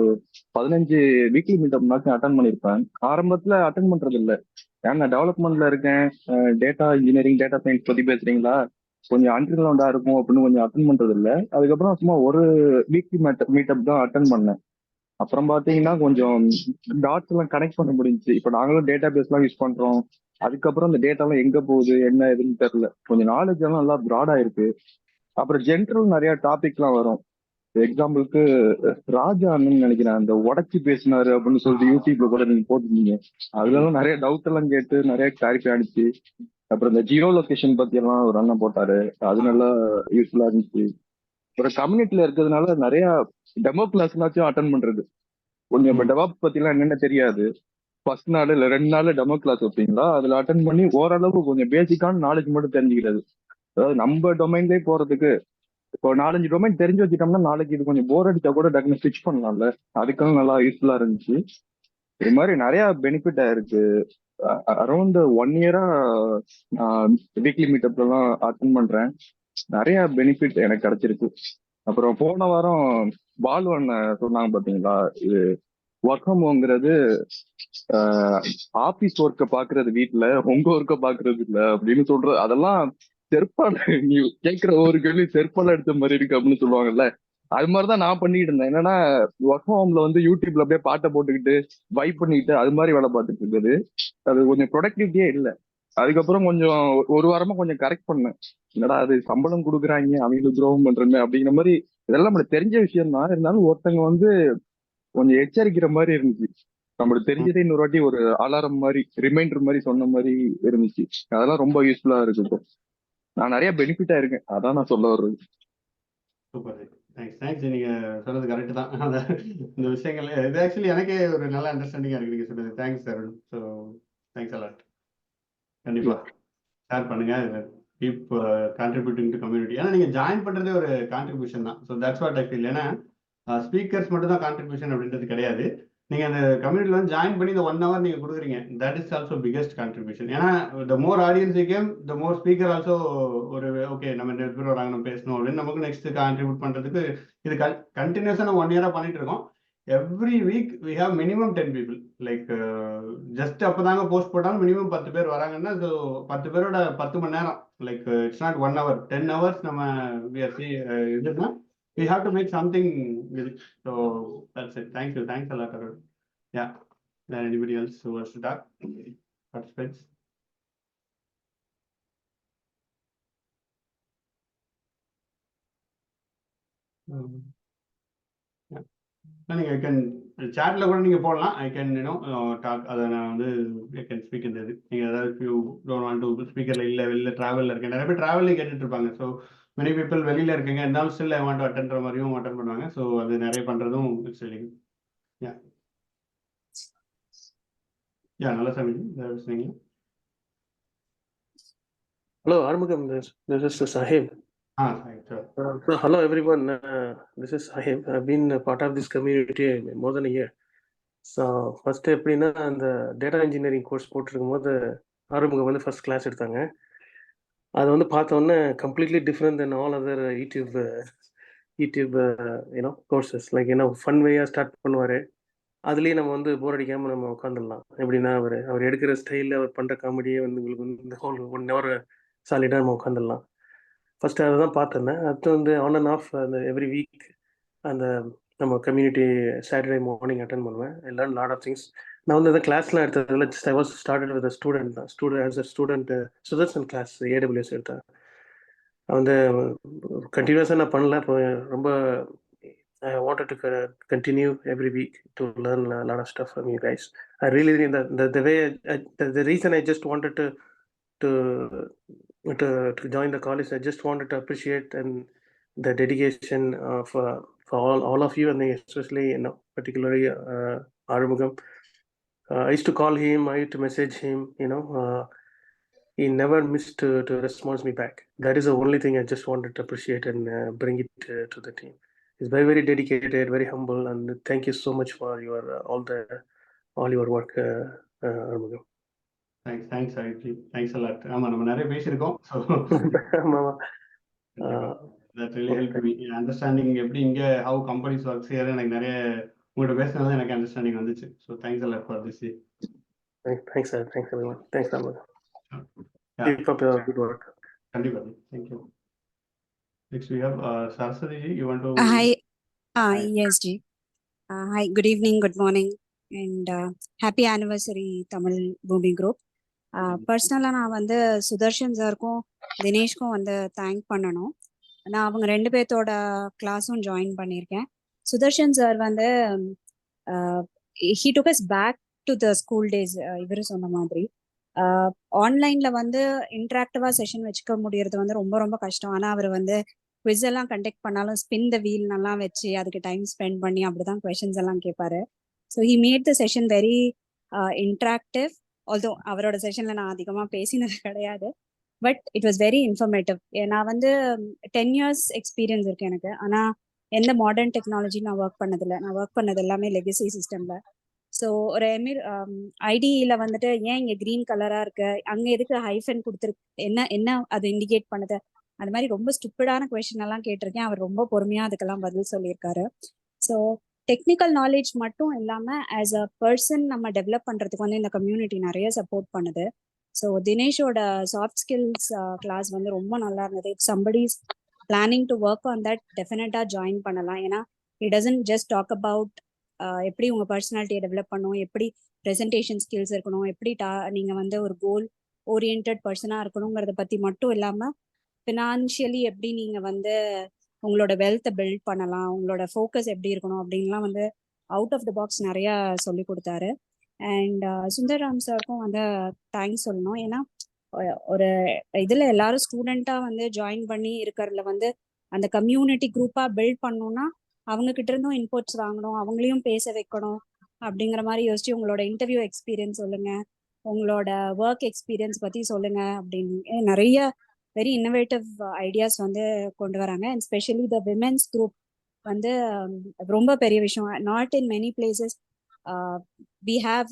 Speaker 10: 15 வீக்லி மீட்டப்னாச்சும் அட்டன் பண்ணியிருப்பேன். ஆரம்பத்துல அட்டன் பண்றது இல்லை, ஏன்னா டெவலப்மெண்ட்ல இருக்கேன். டேட்டா இன்ஜினியரிங் டேட்டா சயின்ஸ் பத்தி பேசுறீங்களா, கொஞ்சம் அண்டர்கிரவுண்டா இருக்கும் அப்படின்னு கொஞ்சம் அட்டன் பண்றது இல்லை. அதுக்கப்புறம் சும்மா ஒரு வீக்லி மீட்டப் தான் அட்டன் பண்ணேன். அப்புறம் பாத்தீங்கன்னா கொஞ்சம் டாட்ஸ் எல்லாம் கனெக்ட் பண்ண முடிஞ்சுச்சு. இப்போ நாங்களும் டேட்டா பேஸ் எல்லாம் யூஸ் பண்றோம். அதுக்கப்புறம் இந்த டேட்டா எல்லாம் எங்க போகுது என்ன எதுன்னு தெரியல. கொஞ்சம் நாலேஜ் எல்லாம் நல்லா ப்ராடா இருக்கு. அப்புறம் ஜென்ரல் நிறைய டாபிக் எல்லாம் வரும். எக்ஸாம்பிளுக்கு ராஜா அண்ணன் நினைக்கிறேன், அந்த உடச்சி பேசினாரு அப்படின்னு சொல்லிட்டு யூடியூப்ல கூட நீங்க போட்டிருந்தீங்க. அதுல எல்லாம் நிறைய டவுட் எல்லாம் கேட்டு நிறைய கிளாரிஃபை ஆனிச்சு. அப்புறம் இந்த ஜியோ லொகேஷன் பத்தி எல்லாம் ஒரு அண்ணன் போட்டாரு, அது நல்லா யூஸ்ஃபுல்லா இருந்துச்சு. ஒரு கம்யூனிட்டில இருக்கிறதுனால நிறைய டெமோ கிளாஸ்னாச்சும் அட்டன் பண்றது. கொஞ்சம் இப்போ டெவாப்ஸ் பத்தி எல்லாம் என்னென்ன தெரியாது, ஃபர்ஸ்ட் நாள் இல்ல 2 நாள் டெமோ கிளாஸ் வைப்பீங்களா, அதுல அட்டன் பண்ணி ஓரளவுக்கு கொஞ்சம் பேசிக்கான நாலேஜ் மட்டும் தெரிஞ்சுக்கிறது. அதாவது நம்ம டொமைன்லேயே போறதுக்கு இப்போ 4-5 டொமைன் தெரிஞ்சு வச்சுட்டோம்னா நாளைக்கு இது கொஞ்சம் போர் அடிச்சா கூட டக்குனு ஸ்விட்ச் பண்ணலாம்ல. அதுக்கும் நல்லா யூஸ்ஃபுல்லா இருந்துச்சு. இது மாதிரி நிறைய பெனிஃபிட் ஆயிருக்கு. அரௌண்ட் 1 இயரா வீக்லி மீட்டப்ல எல்லாம் அட்டன் பண்றேன். நிறைய பெனிஃபிட் எனக்கு கிடைச்சிருக்கு. அப்புறம் போன வாரம் பால்வன் சொன்னாங்க பாத்தீங்களா, இது ஒர்க் ஃப்ரம் ஹோம்ங்கிறது ஆபீஸ் ஒர்க்கை பாக்குறது வீட்டுல, உங்க ஒர்க்கை பாக்குறது இல்ல அப்படின்னு சொல்றது. அதெல்லாம் செருப்பால நீ கேட்கிற ஒரு கேள்வி செருப்பால எடுத்த மாதிரி இருக்கு அப்படின்னு சொல்லுவாங்கல்ல. அது மாதிரிதான் நான் பண்ணிட்டு இருந்தேன். என்னன்னா ஒர்க் ஃப்ரம் ஹோம்ல வந்து யூடியூப்ல அப்படியே பாட்டை போட்டுக்கிட்டு வைப் பண்ணிக்கிட்டு அது மாதிரி வேலை பார்த்துட்டு இருக்குது. அது கொஞ்சம் ப்ரொடக்டிவிட்டியே இல்லை. அதுக்கப்புறம் கொஞ்சம் ஒரு வாரமா கொஞ்சம் கரெக்ட் பண்ணேன். என்னடா அது சம்பளம் கொடுக்குறாங்க அவங்களுக்கு துரோகம் பண்றேன்னு அப்படிங்கிற மாதிரி. இதெல்லாம் நம்மளுக்கு தெரிஞ்ச விஷயம் தான், இருந்தாலும் ஒருத்தங்க வந்து கொஞ்சம் எச்சரிக்கிற மாதிரி இருந்துச்சு. நம்மளுக்கு தெரிஞ்சதே இன்னொரு வாட்டி ஒரு அலாரம் மாதிரி ரிமைண்டர் மாதிரி சொன்ன மாதிரி இருந்துச்சு. அதெல்லாம் ரொம்ப யூஸ்ஃபுல்லா இருக்கு. இப்போ நான் நிறைய பெனிஃபிட்டா இருக்கேன், அதான் நான் சொல்ல வர்றது.
Speaker 1: Super, thanks. நீங்க சொன்னது கரெக்ட் தான். இந்த விஷயங்கள் இது ஆக்சுவலி எனக்கே ஒரு நல்ல அண்டர்ஸ்டாண்டிங்கா இருக்கு நீங்க சொன்னது. Thanks sir. So thanks allot. கண்டிப்பா ஷேர் பண்ணுங்க. Keep contributing to community. ஏன்னா நீங்க ஜாயின் பண்றதே ஒரு கான்ட்ரிபியூஷன் தான். So that's what I feel. ஏன்னா ஸ்பீக்கர்ஸ் மட்டும் தான் கான்ட்ரிபியூஷன் அப்படின்றது கிடையாது. நீங்கள் அந்த கம்யூனிட்டியில் வந்து ஜாயின் பண்ணி இந்த 1 hour நீங்கள் கொடுக்குறீங்க, that is also biggest contribution. ஏன்னா த மோர் ஆடியன்ஸ் கேம் த மோர் ஸ்பீக்கர் ஆல்சோ ஒரு ஓகே நம்ம 2 பேர் வராங்க நம்ம பேசணும் அப்படின்னு நமக்கு நெக்ஸ்ட் கான்ட்ரிபியூட் பண்ணுறதுக்கு இது கண்டினியூஸாக நம்ம 1 year பண்ணிட்டு இருக்கோம். Every week we have minimum 10 people. Like just அப்போ தாங்க போஸ்ட் போட்டாலும் மினிமம் 10 பேர் வராங்கன்னா ஸோ 10 பேரோட 10 மணி நேரம். Like it's not 1 hour, 10 hours நம்ம இதுனா we have to make something with it. So that's it. Thank you. Thanks a lot, Arun. Yeah. Then anybody else who wants to talk? Participants? Yeah. I can chatல கூட நீங்க போடலாம். I can talk. அதை நான் வந்து I can speak in இது. நீங்க ஏதாவது if you don't want to ஸ்பீக்கர்ல இல்ல வெளில டிராவல்ல இருக்கேன், நிறைய பேர் டிராவல்ல கேட்டுட்டு இருப்பாங்க. ஸோ many people வெளியில இருக்கீங்க இருந்தாலும் still I want to attend மாதிரியும் அட்டன் பண்ணுவாங்க. ஸோ அது நிறைய பண்றதும் it's really good. Yeah. Yeah, நல்ல சமயம்.
Speaker 11: Hello, Armugam. This is Sahib.
Speaker 1: Sure.
Speaker 11: So hello everyone. This is Sahib. I've been a part of this community more than a year. So first எப்படின்னா அந்த data engineering course போட்டிருக்கும் போது ஆறுமுகம் வந்து first class எடுத்தாங்க. அது வந்து பார்த்தோன்னே completely different then all other YouTube courses. Like fun வேயாக ஸ்டார்ட் பண்ணுவார். அதுலேயே நம்ம வந்து போர் அடிக்காமல் நம்ம உட்காந்துடலாம். எப்படின்னா அவர் எடுக்கிற ஸ்டைலில் அவர் பண்ணுற காமெடியே வந்து உங்களுக்கு வந்து இந்த ஹோல் 1 hour சாலிடாக நம்ம உட்காந்துடலாம். ஃபர்ஸ்ட் அதை தான் பார்த்துருந்தேன். அடுத்து வந்து ஆன் அண்ட் ஆஃப் அந்த எவ்ரி வீக் அந்த நம்ம கம்யூனிட்டி சாட்டர்டே மார்னிங் அட்டன் பண்ணுவேன். I learn lot of things. நான் வந்து அந்த கிளாஸ்லாம் எடுத்ததில்ல. Just I was started with student தான். ஸ்டூடெண்ட் சுதர்சன் கிளாஸ் AWS எடுத்தேன். வந்து கண்டினியூஸாக நான் பண்ணல. இப்போ ரொம்ப I wanted to continue every week to learn a lot of stuff from you guys. I really think that the way the reason I just wanted to join the college, I just wanted to appreciate and the dedication for all of you, and especially particularly Arumugam. I used to call him, I used to message him. He never missed to respond me back. That is the only thing I just wanted to appreciate and bring it to the team. He's very, very dedicated, very humble, and thank you so much for your all your work, Arumugam.
Speaker 1: Thanks, Ayushi. Thanks a lot. ஆமா நம்ம நிறைய பேசியிருக்கோம். So that really helped me understanding எப்படி இங்க how companies works here. எனக்கு நிறைய உங்கள்கிட்ட பேசினது எனக்கு அண்டர்ஸ்டாண்டிங் வந்துச்சு. So thanks a lot for this.
Speaker 11: Thanks sir. Thanks everyone. Thanks Arumugam. Keep up your good work.
Speaker 1: கண்டிப்பா. Thank you. Next we have Saraswati ji. You want to?
Speaker 12: Hi. Yes, Ji. Hi. Good evening. Good morning. And happy anniversary, Tamil Boomi Group. பர்சனலாக நான் வந்து சுதர்ஷன் சாருக்கும் தினேஷ்க்கும் வந்து thank பண்ணணும். நான் அவங்க 2 பேர்த்தோட கிளாஸும் ஜாயின் பண்ணியிருக்கேன். சுதர்ஷன் சார் வந்து he took us back to the school days. இவர் சொன்ன மாதிரி ஆன்லைனில் வந்து இன்ட்ராக்டிவாக செஷன் வச்சுக்க முடியறது வந்து ரொம்ப ரொம்ப கஷ்டம். ஆனால் அவர் வந்து குவிஸ் எல்லாம் கண்டக்ட் பண்ணாலும் ஸ்பின் த வீல் நல்லா வச்சு அதுக்கு டைம் ஸ்பெண்ட் பண்ணி அப்படிதான் கொஷின்ஸ் எல்லாம் கேட்பாரு. So he made the session very interactive. Although அவரோட செஷன்ல நான் அதிகமாக பேசினது கிடையாது, but it was very informative. நான் வந்து 10 years எக்ஸ்பீரியன்ஸ் இருக்கு எனக்கு. ஆனால் எந்த மாடர்ன் டெக்னாலஜி நான் ஒர்க் பண்ணதில்லை. நான் ஒர்க் பண்ணது எல்லாமே லெகசி சிஸ்டம்ல. ஸோ ஒரு ஐடியில வந்துட்டு ஏன் இங்கே கிரீன் கலராக இருக்கு, அங்கே எதுக்கு ஹைஃபன் கொடுத்துருக்கு, என்ன அது இண்டிகேட் பண்ணுது, அது மாதிரி ரொம்ப ஸ்டூப்பிடான கொஸ்டின் எல்லாம் கேட்டிருக்கேன். அவர் ரொம்ப பொறுமையாக அதுக்கெல்லாம் பதில் சொல்லியிருக்காரு. ஸோ டெக்னிக்கல் நாலேஜ் மட்டும் இல்லாமல் ஆஸ் அ பர்சன் நம்ம டெவலப் பண்ணுறதுக்கு வந்து இந்த கம்யூனிட்டி நிறைய சப்போர்ட் பண்ணுது. ஸோ தினேஷோட சாஃப்ட் ஸ்கில்ஸ் கிளாஸ் வந்து ரொம்ப நல்லா இருந்தது. If somebody is planning to work on that டெஃபினட்டாக ஜாயின் பண்ணலாம். ஏன்னா it doesn't just talk about எப்படி உங்கள் பர்சனாலிட்டியை டெவலப் பண்ணணும், எப்படி ப்ரெசன்டேஷன் ஸ்கில்ஸ் இருக்கணும், எப்படி நீங்கள் வந்து ஒரு கோல் ஓரியன்ட் பர்சனாக இருக்கணுங்கிறத பற்றி மட்டும் இல்லாமல் ஃபினான்ஷியலி எப்படி நீங்கள் வந்து உங்களோட வெல்த்தை பில்ட் பண்ணலாம், உங்களோட ஃபோக்கஸ் எப்படி இருக்கணும் அப்படின்லாம் வந்து அவுட் ஆஃப் த பாக்ஸ் நிறையா சொல்லி கொடுத்தாரு. அண்ட் சுந்தர்ராம் சாருக்கும் வந்து தேங்க்ஸ் சொல்லணும். ஏன்னா ஒரு இதில் எல்லாரும் ஸ்டூடெண்ட்டாக வந்து ஜாயின் பண்ணி இருக்கிறதுல வந்து அந்த கம்யூனிட்டி குரூப்பாக பில்ட் பண்ணணும்னா அவங்க கிட்ட இருந்தும் இன்புட்ஸ் வாங்கணும், அவங்களையும் பேச வைக்கணும் அப்படிங்கிற மாதிரி யோசிச்சு உங்களோட இன்டர்வியூ எக்ஸ்பீரியன்ஸ் சொல்லுங்க, உங்களோட ஒர்க் எக்ஸ்பீரியன்ஸ் பற்றி சொல்லுங்க அப்படின்னு நிறைய வெரி இன்னோவேட்டிவ் ஐடியாஸ் வந்து கொண்டு வராங்க. And specially the women's group வந்து ரொம்ப பெரிய விஷயம். Not in many places we have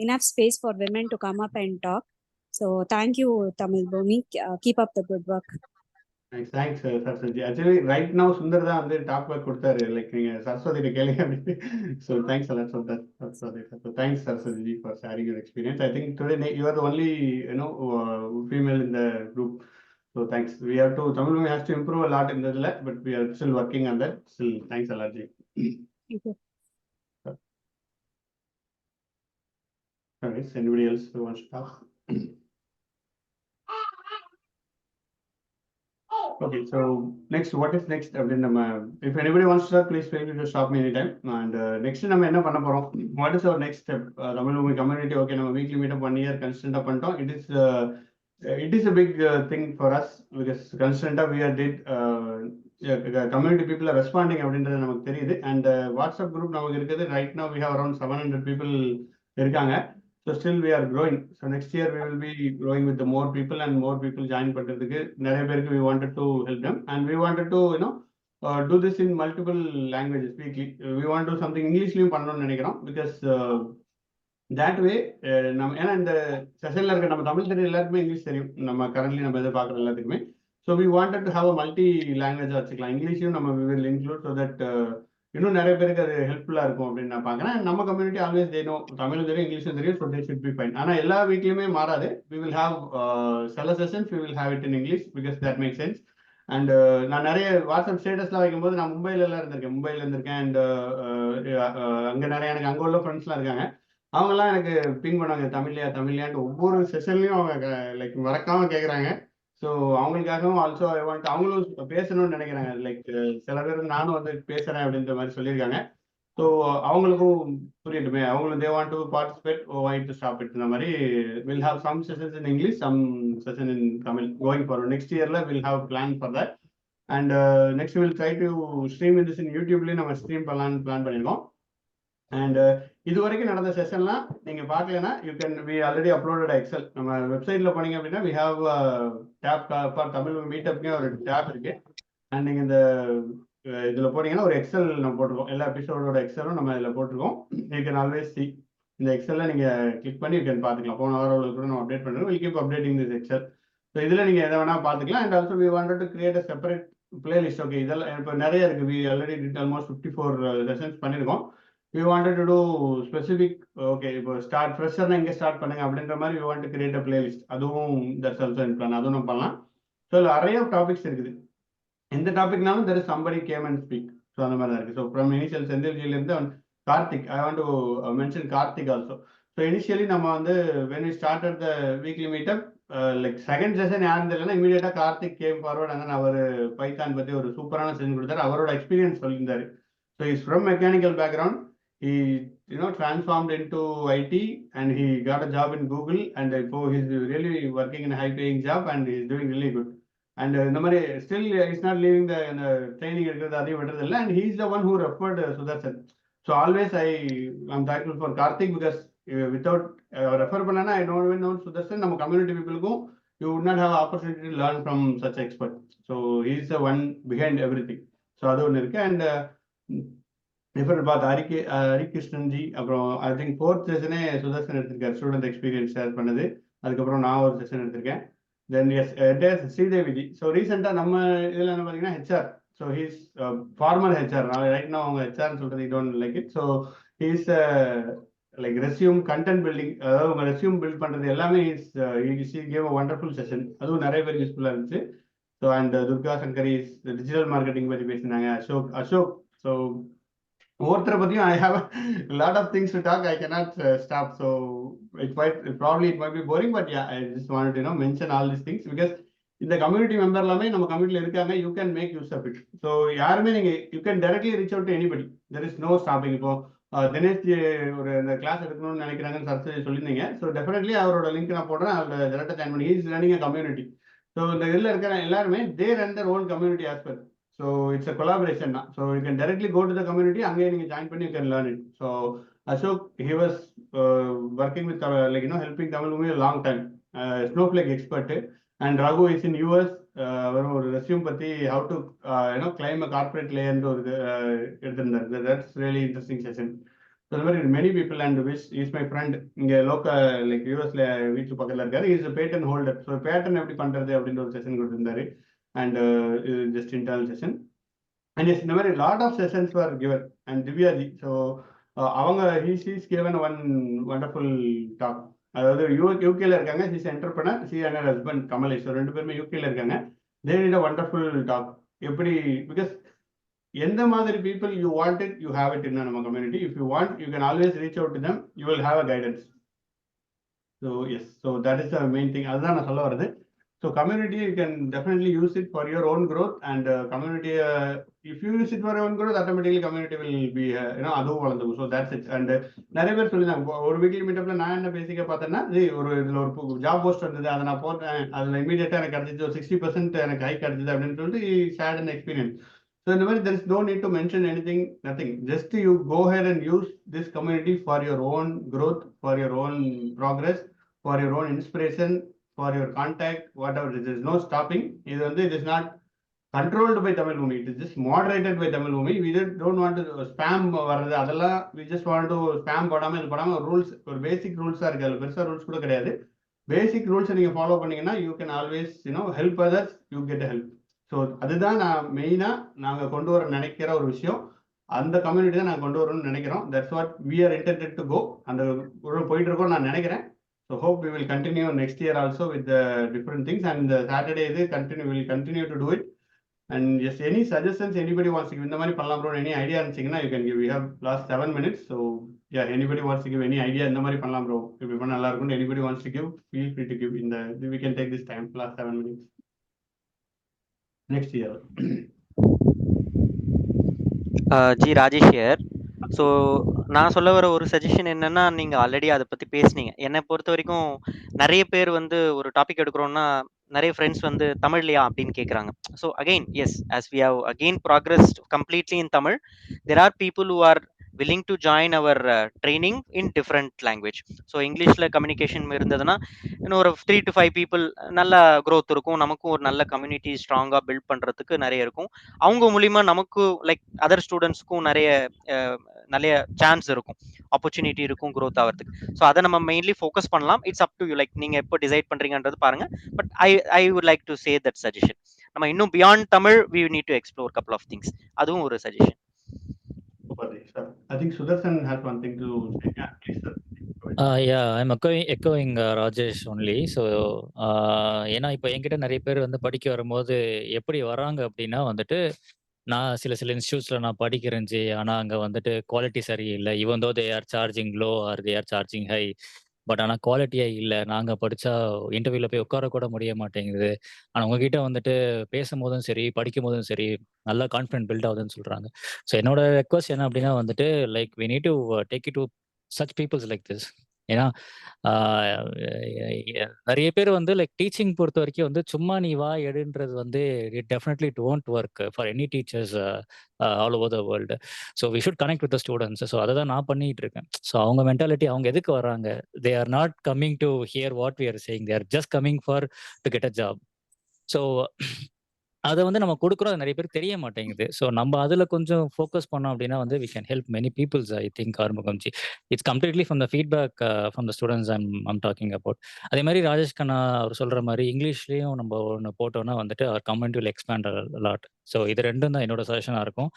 Speaker 12: enough space for women to come up and talk. So thank you, Tamil Bhumi. Keep up the good work.
Speaker 1: Thanks Saraswati. Actually right now Sundar தான் வந்து top work கொடுத்தாரு, like நீங்க சரஸ்வதி கேளுங்க அப்படின்னு. So thanks a lot Sundar. So thanks Saraswati for sharing your experience. I think today you are the only female in the group. So thanks. We have to Tamil has to improve a lot இந்த இதில், but we are still working on that. Still thanks a lot ji.
Speaker 12: Thank you.
Speaker 1: Anybody else who wants to talk? Okay, so next, what is next? If anybody wants to talk, please feel free to stop me anytime. And next, நம்ம என்ன பண்ண போறோம்? What is our next step? Tamil Bhumi community, okay, நம்ம weekly meetup 1 year constant பண்ணிட்டோம். It is a big thing for us because constant we are did community people are responding அப்படின்றது நமக்கு தெரியுது. And WhatsApp group நமக்கு இருக்குது. Right now we have around 700 people இருக்காங்க. So still we are growing. So next year we will be growing with the more people and more people join பண்றதுக்கு நிறைய பேருக்கு we wanted to help them and we wanted to do this in multiple languages weekly. We want to do something Englishலயும் பண்ணணும்னு நினைக்கிறோம் because that way நம்ம ஏன்னா இந்த செஷன்ல இருக்க நம்ம தமிழ் தெரியும் எல்லாருக்குமே இங்கிலீஷ் தெரியும், நம்ம கரண்ட்லி நம்ம எதை பார்க்குற எல்லாத்துக்குமே. So we wanted to have a multi language வச்சுக்கலாம், இங்கிலீஷையும் நம்ம we will include so that இன்னும் நிறைய பேருக்கு அது ஹெல்ப்ஃபுல்லா இருக்கும் அப்படின்னு நான் பார்க்குறேன். நம்ம கம்யூனிட்டி ஆல்வேஸ் தெரியும், தமிழும் தெரியும் இங்கிலீஷும் தெரியும், so they should be fine. ஆனால் எல்லா வீக்லையுமே மாறாது. வி வில் ஹாவ் சில sessions we will have it in English because that make sense. And நான் நிறைய வாட்ஸ்அப் ஸ்டேட்டஸ்லாம் வைக்கும்போது நான் மும்பையில இருந்திருக்கேன். அண்ட் அங்கே நிறைய எனக்கு அங்கே உள்ள ஃப்ரெண்ட்ஸ்லாம் இருக்காங்க. அவங்கெல்லாம் எனக்கு பிங் பண்ணுவாங்க தமிழ்லையான்ட்டு ஒவ்வொரு செஷன்லையும் அவங்க லைக் மறக்காம கேட்குறாங்க. ஸோ அவங்களுக்காகவும் ஆல்சோ அவங்களும் பேசணும்னு நினைக்கிறாங்க. லைக் சில பேர் நானும் வந்து பேசுறேன் அப்படின்ற மாதிரி சொல்லியிருக்காங்க. ஸோ அவங்களுக்கும் புரியட்டுமே, அவங்களும் they want to participate, want to stop it. இந்த மாதிரி will have some sessions in English, some session in Tamil going forward. நெக்ஸ்ட் இயர்ல will have plan for that. And next will try to stream in this in யூடியூப்லேயும் நம்ம stream பண்ணலான்னு plan பண்ணியிருக்கோம். And இது வரைக்கும் நடந்த செஷன்லாம் நீங்க பார்க்கலன்னா you can we already uploaded excel. நம்ம வெப்சைட்ல போனீங்க அப்படின்னா we have tab for Tamil மீட்டப்னே ஒரு டேப் இருக்கு. அண்ட் நீங்க இந்த இதுல போனீங்கன்னா ஒரு எக்ஸல் நம்ம போட்டிருக்கோம், எல்லா எபிசோடோட எக்ஸலும் நம்ம இதில் போட்டிருக்கோம். யூ கேன் ஆல்வேஸ் சி இந்த எக்ஸல்ல நீங்க கிளிக் பண்ணி யூ கேன் பார்த்துக்கலாம். போன வாரம் கூட நம்ம அப்டேட் பண்ணுறோம். Will keep updating this Excel. So இதில் நீங்க எதை வேணா பார்த்துக்கலாம். And also we wanted to create a separate playlist. Okay, இதெல்லாம் இப்போ நிறைய இருக்கு. We already did almost 54 sessions பண்ணியிருக்கோம். We wanted to do specific, okay, இப்போ ஸ்டார்ட் ஃப்ரெஷர்னா இங்கே ஸ்டார்ட் பண்ணுங்க அப்படின்ற மாதிரி we want to create a playlist. அதுவும் that's also in plan. அதுவும் நம்ம பண்ணலாம். ஸோ இதில் நிறைய டாபிக்ஸ் இருக்குது. எந்த டாபிக்னாலும் there is somebody came and speak. So அந்த மாதிரி தான் இருக்குது. ஸோ ஃப்ரம் இனிஷியல் செந்தில்ஜிலேருந்து Karthik, I want to mention Karthik also. So initially நம்ம வந்து when we started the weekly meetup, like second session யாரும் தெரியலன்னா இமீடியட்டாக கார்த்திக் கேம் ஃபார்வர்ட். அண்ட் அவர் பைத்தான் பற்றி ஒரு சூப்பரான செஷன் கொடுத்தாரு. அவரோட எக்ஸ்பீரியன்ஸ் சொல்லியிருந்தாரு. So is from mechanical background. He transformed into IT and he got a job in Google and he's really working in a high paying job and he's doing really good. And still he's not leaving the training and he's the one who referred Sudarshan. So always I'm thankful for Karthik because without refer பண்ணனா I don't even know Sudarshan, நம்ம community people you would not have opportunity to learn from such expert. So he's the one behind everything. So அது ஒன்று இருக்கு. And different பார்த்து ஹரிகிருஷ்ணன்ஜி. அப்புறம் I think 4th செஷனே Sudarshan எடுத்திருக்காரு, student experience share பண்ணது. அதுக்கப்புறம் நான் ஒரு செஷன் எடுத்திருக்கேன். தென் எஸ் ஸ்ரீதேவிஜி. ஸோ ரீசெண்டாக நம்ம இதில் என்ன பார்த்தீங்கன்னா HR. So he's formal HR. Right நான் அவங்க ஹெச்ஆர்னு சொல்கிறது don't like it. So he's like resume content building, அதாவது உங்கள் ரெஸ்யூம் பில்ட் பண்ணுறது எல்லாமே கேவ் அ வண்டர்ஃபுல் செஷன். அதுவும் நிறைய பேர் யூஸ்ஃபுல்லாக இருந்துச்சு. So and Durga Sankari digital marketing பற்றி பேசினாங்க. அசோக். ஸோ ஒவ்வொருத்தரை பற்றியும் I have a lot of things to talk. I cannot stop. So it might be boring, but yeah, I just wanted to mention all these things because இந்த community member எல்லாமே நம்ம கம்யூனிட்டியில் இருக்காங்க. You can make use of it. So யாருமே நீங்கள் you can directly reach out to anybody. There is no stopping. இப்போ தினேஷ் ஒரு இந்த கிளாஸ் எடுக்கணும்னு நினைக்கிறாங்கன்னு சரஸ்வதி சொல்லியிருந்தீங்க. ஸோ டெஃபினெட்லி அவரோட லிங்க் நான் போடுறேன். அதில் டேரக்டாக ஜாயின் பண்ணி is running a community. So இந்த இதில் இருக்கிற எல்லாருமே they run their own community as well. So it's a collaboration now. So you can directly go to the community. Again, you can join and you can learn it. So Ashok, he was working with helping Tamil Bhumi a long time. Snowflake expert. And Raghu is in US. வெறும் ஒரு resume பற்றி how to claim a corporate லேயர்ன்ற ஒரு எடுத்திருந்தாரு. That's really interesting session. So இந்த மாதிரி many people and Vish is my friend இங்கே local like யூஎஸ்ல வீட்டு பக்கத்தில் இருக்காரு. Is patent holder. So patent எப்படி பண்ணுறது அப்படின்ற ஒரு செஷன் கொடுத்துருந்தாரு. அண்ட் இது just internal session. And yes இந்த மாதிரி lot of sessions for given and Divyaji. So அவங்க he's given one wonderful talk. அதாவது யூகேல இருக்காங்க. He's entrepreneur. She and husband Kamlesh. So 2 பேருமே யூகேல இருக்காங்க. They need a wonderful talk. எப்படி பிகாஸ் எந்த மாதிரி people you want it you have it in நம்ம community. If you want you can always reach out to them. You will have a guidance. So yes, so that is the main thing. அதுதான் நான் சொல்ல வருது. So community you can definitely use it for your own growth and community if you use it for own growth automatically community will be அதுவும் வளர்ந்துக்கும். So that's it. And நிறைய பேர் சொல்லியிருந்தாங்க ஒரு வீக்லி மீட்டப்ல நான் என்ன பேசிக்க பார்த்தேன்னா ஒரு இதில் ஒரு ஜாப் போஸ்ட் வந்தது, அதை நான் போட்டேன், அதில் இமீடியட்டாக எனக்கு கிடைச்சிச்சு, ஒரு 60% எனக்கு ஹைக் கிடைச்சிது அப்படின்னு சொல்லிட்டு shared and experience. So in the way, there is no need to mention anything, nothing. Just you go ahead and use this community for your own growth, for your own progress, for your own inspiration, for your contact, whatever it is. There is no stopping. It is not controlled by Tamil Bhoomi. It is just moderated by Tamil Bhoomi. We don't want to spam varradhu adalla. We just want to spam padama rules or basic rules are irukku. Persa rules kuda kediyadhu. Basic rules நீங்க follow பண்ணீங்கன்னா you can always help others, you get help. So அதுதான் நான் மெயினாக நாங்கள் கொண்டு வர நினைக்கிற ஒரு விஷயம். அந்த கம்யூனிட்டி தான் நாங்கள் கொண்டு வரணும்னு நினைக்கிறோம். That's what we are intended to go. அந்த போயிட்டு இருக்கோம் நான் நினைக்கிறேன். So hope we will continue next year also with different things. And Saturday இது continue to do it. And yes any suggestions anybody wants to give இந்த மாதிரி பண்ணலாம் bro any idea இருந்துச்சிங்கன்னா you can give. We have last 7 minutes. So yeah anybody wants to give any idea இந்த மாதிரி பண்ணலாம் bro இப்படி பண்ண நல்லா இருக்கும். Anybody wants to give feel free to give. இந்த we can take this time last 7 minutes. Next year.
Speaker 7: Ji Rajesh here. So நான் சொல்ல வர ஒரு சஜஷன் என்னன்னா, நீங்கள் ஆல்ரெடி அதை பற்றி பேசுனீங்க. என்னை பொறுத்த வரைக்கும் நிறைய பேர் ஒரு டாபிக் எடுக்கிறோன்னா நிறைய ஃப்ரெண்ட்ஸ் தமிழ்லையா அப்படின்னு கேட்குறாங்க. So again yes, as we have again progressed completely in Tamil, there are people who are willing to join our training in different language. So இங்கிலீஷ்ல கம்யூனிகேஷன் இருந்ததுன்னா இன்னும் ஒரு 3 to 5 people நல்ல growth இருக்கும். நமக்கும் ஒரு நல்ல கம்யூனிட்டி ஸ்ட்ராங்காக பில்ட் பண்ணுறதுக்கு நிறைய இருக்கும். அவங்க மூலிமா நமக்கு லைக் அதர் ஸ்டூடெண்ட்ஸ்க்கும் நிறைய சான்ஸ் இருக்கும், ஆப்பர்ச்சுனிட்டி இருக்கும் growth ஆகிறதுக்கு. ஸோ அதை நம்ம மெயின்லி ஃபோக்கஸ் பண்ணலாம். It's up to you, like நீங்கள் எப்போ டிசைட் பண்ணுறீங்கன்றது பாருங்கள். But I would like to say that suggestion. நம்ம இன்னும் beyond Tamil we need to explore couple of things. அதுவும் ஒரு suggestion.
Speaker 1: I think Sudarshan has one thing to say. Yeah, please, sir.
Speaker 3: Yeah, I'm echoing Rajesh only. So, ஏன்னா இப்போ என்கிட்ட நிறைய பேர் படிக்க வரும்போது எப்படி வராங்க அப்படின்னா நான் சில இன்ஸ்டியூட்ஸில் நான் படிக்கிறேன் ஜி, ஆனால் அங்கே குவாலிட்டி சரியில்லை. Even though they are charging low or they are charging high, but ஆனால் குவாலிட்டியே இல்லை. நாங்கள் படித்தா இன்டர்வியூவில் போய் உட்கார கூட முடிய மாட்டேங்குது. ஆனால் உங்ககிட்ட பேசும்போதும் சரி படிக்கும் போதும் சரி நல்லா கான்ஃபிடென்ட் பில்ட் ஆகுதுன்னு சொல்கிறாங்க. ஸோ என்னோட ரெக்வஸ்ட் என்ன அப்படின்னா like we need to take it to such peoples like this. ஏன்னா நிறைய பேர் லைக் டீச்சிங் பொறுத்த வரைக்கும் சும்மா நீ வா எடுன்றது it definitely it won't work for any teachers all over the world. So we should connect with the students. So அதை தான் நான் பண்ணிட்டு இருக்கேன். ஸோ அவங்க மென்டாலிட்டி, அவங்க எதுக்கு வராங்க, they are not coming to hear what we are saying, they are just coming for to get a job. So அதை நம்ம கொடுக்குறோம், அது நிறைய பேர் தெரிய மாட்டேங்குது. ஸோ நம்ம அதில் கொஞ்சம் ஃபோக்கஸ் பண்ணோம் அப்படின்னா we can help many peoples. I think Arumugamji, it's completely from the feedback from the students I'm talking about. அதே மாதிரி ராஜேஷ் கண்ணா அவர் சொல்கிற மாதிரி இங்கிலீஷ்லேயும் நம்ம ஒன்று போட்டோன்னா அவர் comment will expand lot. So இது ரெண்டும் தான் என்னோட சஜஷனாக இருக்கும்.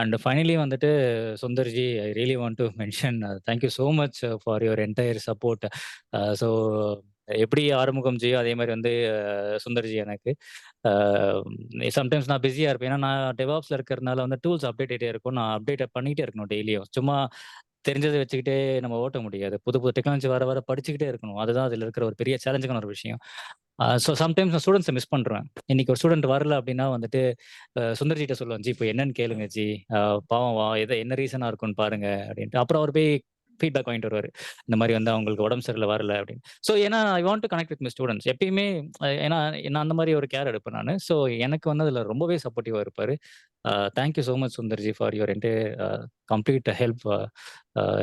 Speaker 3: And finally Sundarji, I really want to mention thank you so much for your entire support. So எப்படி ஆறுமுகம்ஜியோ அதே மாதிரி சுந்தர்ஜி எனக்கு சம்டைம்ஸ் நான் பிஸியாக இருப்பேன். ஏன்னா நான் டெவாப்ஸில் இருக்கிறதுனால டூல்ஸ் அப்டேட் ஆகிட்டே இருக்கும். நான் அப்டேட் பண்ணிகிட்டே இருக்கணும் டெய்லியும். சும்மா தெரிஞ்சதை வச்சுக்கிட்டே நம்ம ஓட்ட முடியாது. புது டெக்னாலஜி வர படிச்சுக்கிட்டே இருக்கணும். அதுதான் அதில் இருக்கிற ஒரு பெரிய சேலஞ்சான ஒரு விஷயம். ஸோ சம்டைம்ஸ் நான் ஸ்டூடெண்ட்ஸை மிஸ் பண்ணுறேன். இன்னைக்கு ஒரு ஸ்டூடெண்ட் வரல அப்படின்னா சுந்தர்ஜிட்ட சொல்லுவேன், ஜி இப்போ என்னன்னு கேளுங்க ஜி, பாவம் என்ன ரீசனாக இருக்குன்னு பாருங்க அப்படின்ட்டு. அப்புறம் அவர் போய் ஃபீட்பேக் வாங்கிட்டு வருவார், இந்த மாதிரி அவங்களுக்கு உடம்பு சரியில்லை வரல அப்படின்னு. ஸோ ஏன்னா ஐ want to connect with my students எப்பயுமே. ஏன்னா நான் அந்த மாதிரி ஒரு கேர் எடுப்பேன் நான். ஸோ எனக்கு அதில் ரொம்பவே சப்போர்ட்டிவாக இருப்பார். Thank you so much Sundarji for your complete help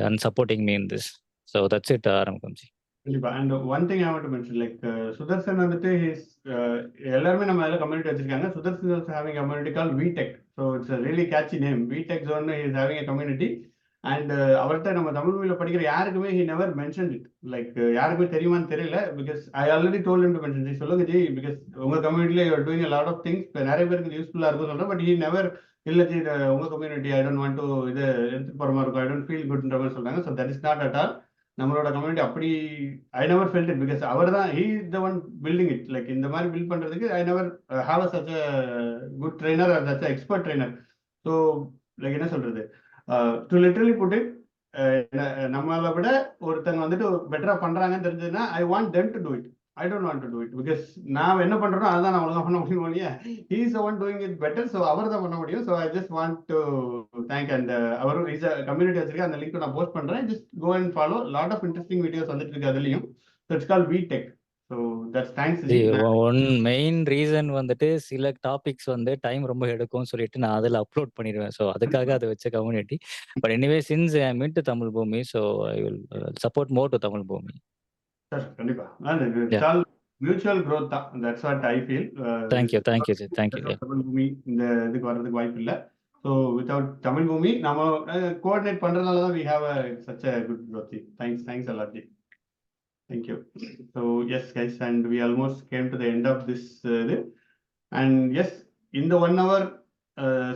Speaker 3: and supporting me in this. So that's it ஆரம்பிக்கம்ஜி.
Speaker 1: கண்டிப்பா. And one thing I want to mention like Sudarshan வந்துட்டு எல்லாருமே நம்ம அதில் கம்யூனிட்டி வச்சிருக்காங்க. Sudarshan is having community call விடெக். So it's really catchy name. Vidtech zone is having a community. And அவர்கிட்ட நம்ம தமிழ் மொழியில் படிக்கிற யாருக்குமே he never mention it. Like யாருக்குமே தெரியுமான்னு தெரியல. Because I already told him to mention. G சொல்லுங்க ஜி, பிகாஸ் உங்க கம்யூனிட்டியில் you are doing a lot of things. இப்போ நிறைய பேருக்கு யூஸ்ஃபுல்லாக இருக்கும் சொல்கிறேன். பட் ஹி நெவர் இல்லை ஜி உங்க community I don't want to இது எடுத்துட்டு போகிற மாதிரி இருக்கும், ஐ டோன்ட் ஃபீல் குட்ன்ற மாதிரி சொல்கிறாங்க. So that is not at all. நம்மளோட கம்யூனிட்டி அப்படி I never felt it because அவர் தான் he is the one building it. Like இந்த மாதிரி பில்ட் பண்ணுறதுக்கு I never have a such a good trainer or such a expert trainer. So like என்ன சொல்கிறது, to literally put it, நம்மளை விட ஒருத்தங்க வந்துட்டு பெட்டரா பண்றாங்கன்னு தெரிஞ்சதுன்னா I want them to do it. I don't want to do it because நான் என்ன பண்றேனோ அதான் நான் ஒழுங்கா பண்ண முடியும் இல்லையா. He is one doing it better. So அவர் தான் பண்ண முடியும். So I just want to thank. And அவர் இஸ் கம்யூனிட்டி வச்சிருக்கேன், அந்த லிங்க் நான் போஸ்ட் பண்றேன். Just go and follow. Lot of interesting videos வந்துட்டு இருக்கு அதுலயும். So it's call விடெக். So that's thanks.
Speaker 3: One main reason வந்துட்டு சில டாபிக்ஸ் வந்து டைம் ரொம்ப எடுக்கும்னு சொல்லிட்டு நான் அதில் அப்லோட் பண்ணிடுவேன். ஸோ அதுக்காக அதை வச்ச community. But anyway since I mean to Tamil Bhoomi, so I will support more to Tamil Bhoomi.
Speaker 1: Sir கண்டிப்பா இட்ஸ் ஆல் மியூச்சுவல் growth தான். That's what I feel.
Speaker 3: Thank you ji, thank you.
Speaker 1: Tamil Bhoomi இந்த இதுக்கு வர்றதுக்கு வாய்ப்பு இல்லை. ஸோ வித்தவுட் தமிழ் பூமி நம்ம கோஆர்டினேட் பண்றதுனால தான் we have such a good growth. Thanks a lot ji. Thank you. So yes guys, and we almost came to the end of this and yes, in the 1 hour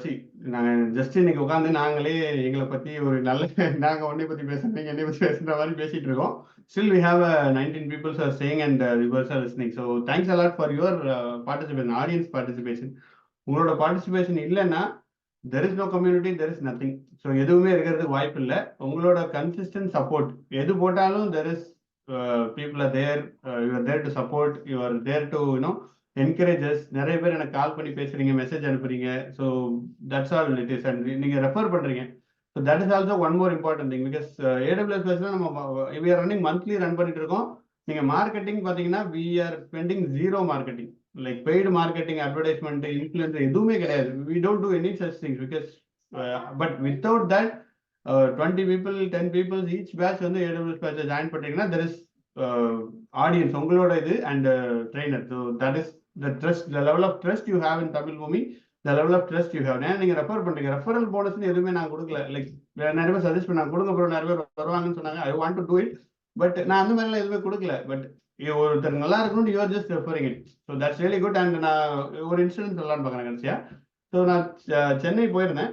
Speaker 1: see நாங்கள் just இன்னைக்கு உட்காந்து நாங்களே எங்களை பற்றி ஒரு நல்ல நாங்கள் உன்னை பற்றி பேசுகிறோம், நீங்கள் என்னை பற்றி பேசுகிற மாதிரி பேசிகிட்டு இருக்கோம். Still we have 19 people are staying and viewers are listening. So thanks a lot for your participation, audience participation. உங்களோட participation இல்லைன்னா there is no community, there is nothing. So எதுவுமே இருக்கிறதுக்கு வாய்ப்பு இல்லை. உங்களோட கன்சிஸ்டன்ட் சப்போர்ட் எது போட்டாலும் there is people are there, you are there to support, you are there to encourage us. நிறைய பேர் எனக்கு கால் பண்ணி பேசுறீங்க, மெசேஜ் அனுப்புறீங்க. So that's all it is. And நீங்க ரெஃபர் பண்றீங்க. So that is also one more important thing. Because AWS பேஸ்ல நம்ம we are running monthly run பண்ணிட்டு இருக்கோம். நீங்க மார்க்கெட்டிங் பாத்தீங்கன்னா we are spending zero marketing, like paid marketing, advertisement, influencer எதுவுமே கிடையாது. we don't do any such things because but without that 20 people 10 people each batch வந்து AWS batch join பண்ணீங்கன்னா there is audience உங்களோட இது and trainer. So that is the trust, the level of trust you have in Tamil Boomi, the level of trust you have. நீங்க refer பண்றீங்க. Referral போனஸ்னு எதுவுமே நான் கொடுக்கல. Like நிறைய பேர் சஜஸ்ட் பண்ணாங்க கொடுங்க ப்ரோ, நிறைய பேர் வருவாங்கன்னு சொன்னாங்க. ஐ want to do it, but நான் அந்த மாதிரிலாம் எதுவுமே கொடுக்கல. பட் ஒருத்தர் நல்லா இருக்கணும், you are just referring it. So that's really good. And நான் ஒரு இன்சிடென்ட் சொல்லலாம்னு பார்க்குறேன் கடைசியா. ஸோ நான் சென்னை போயிருந்தேன்.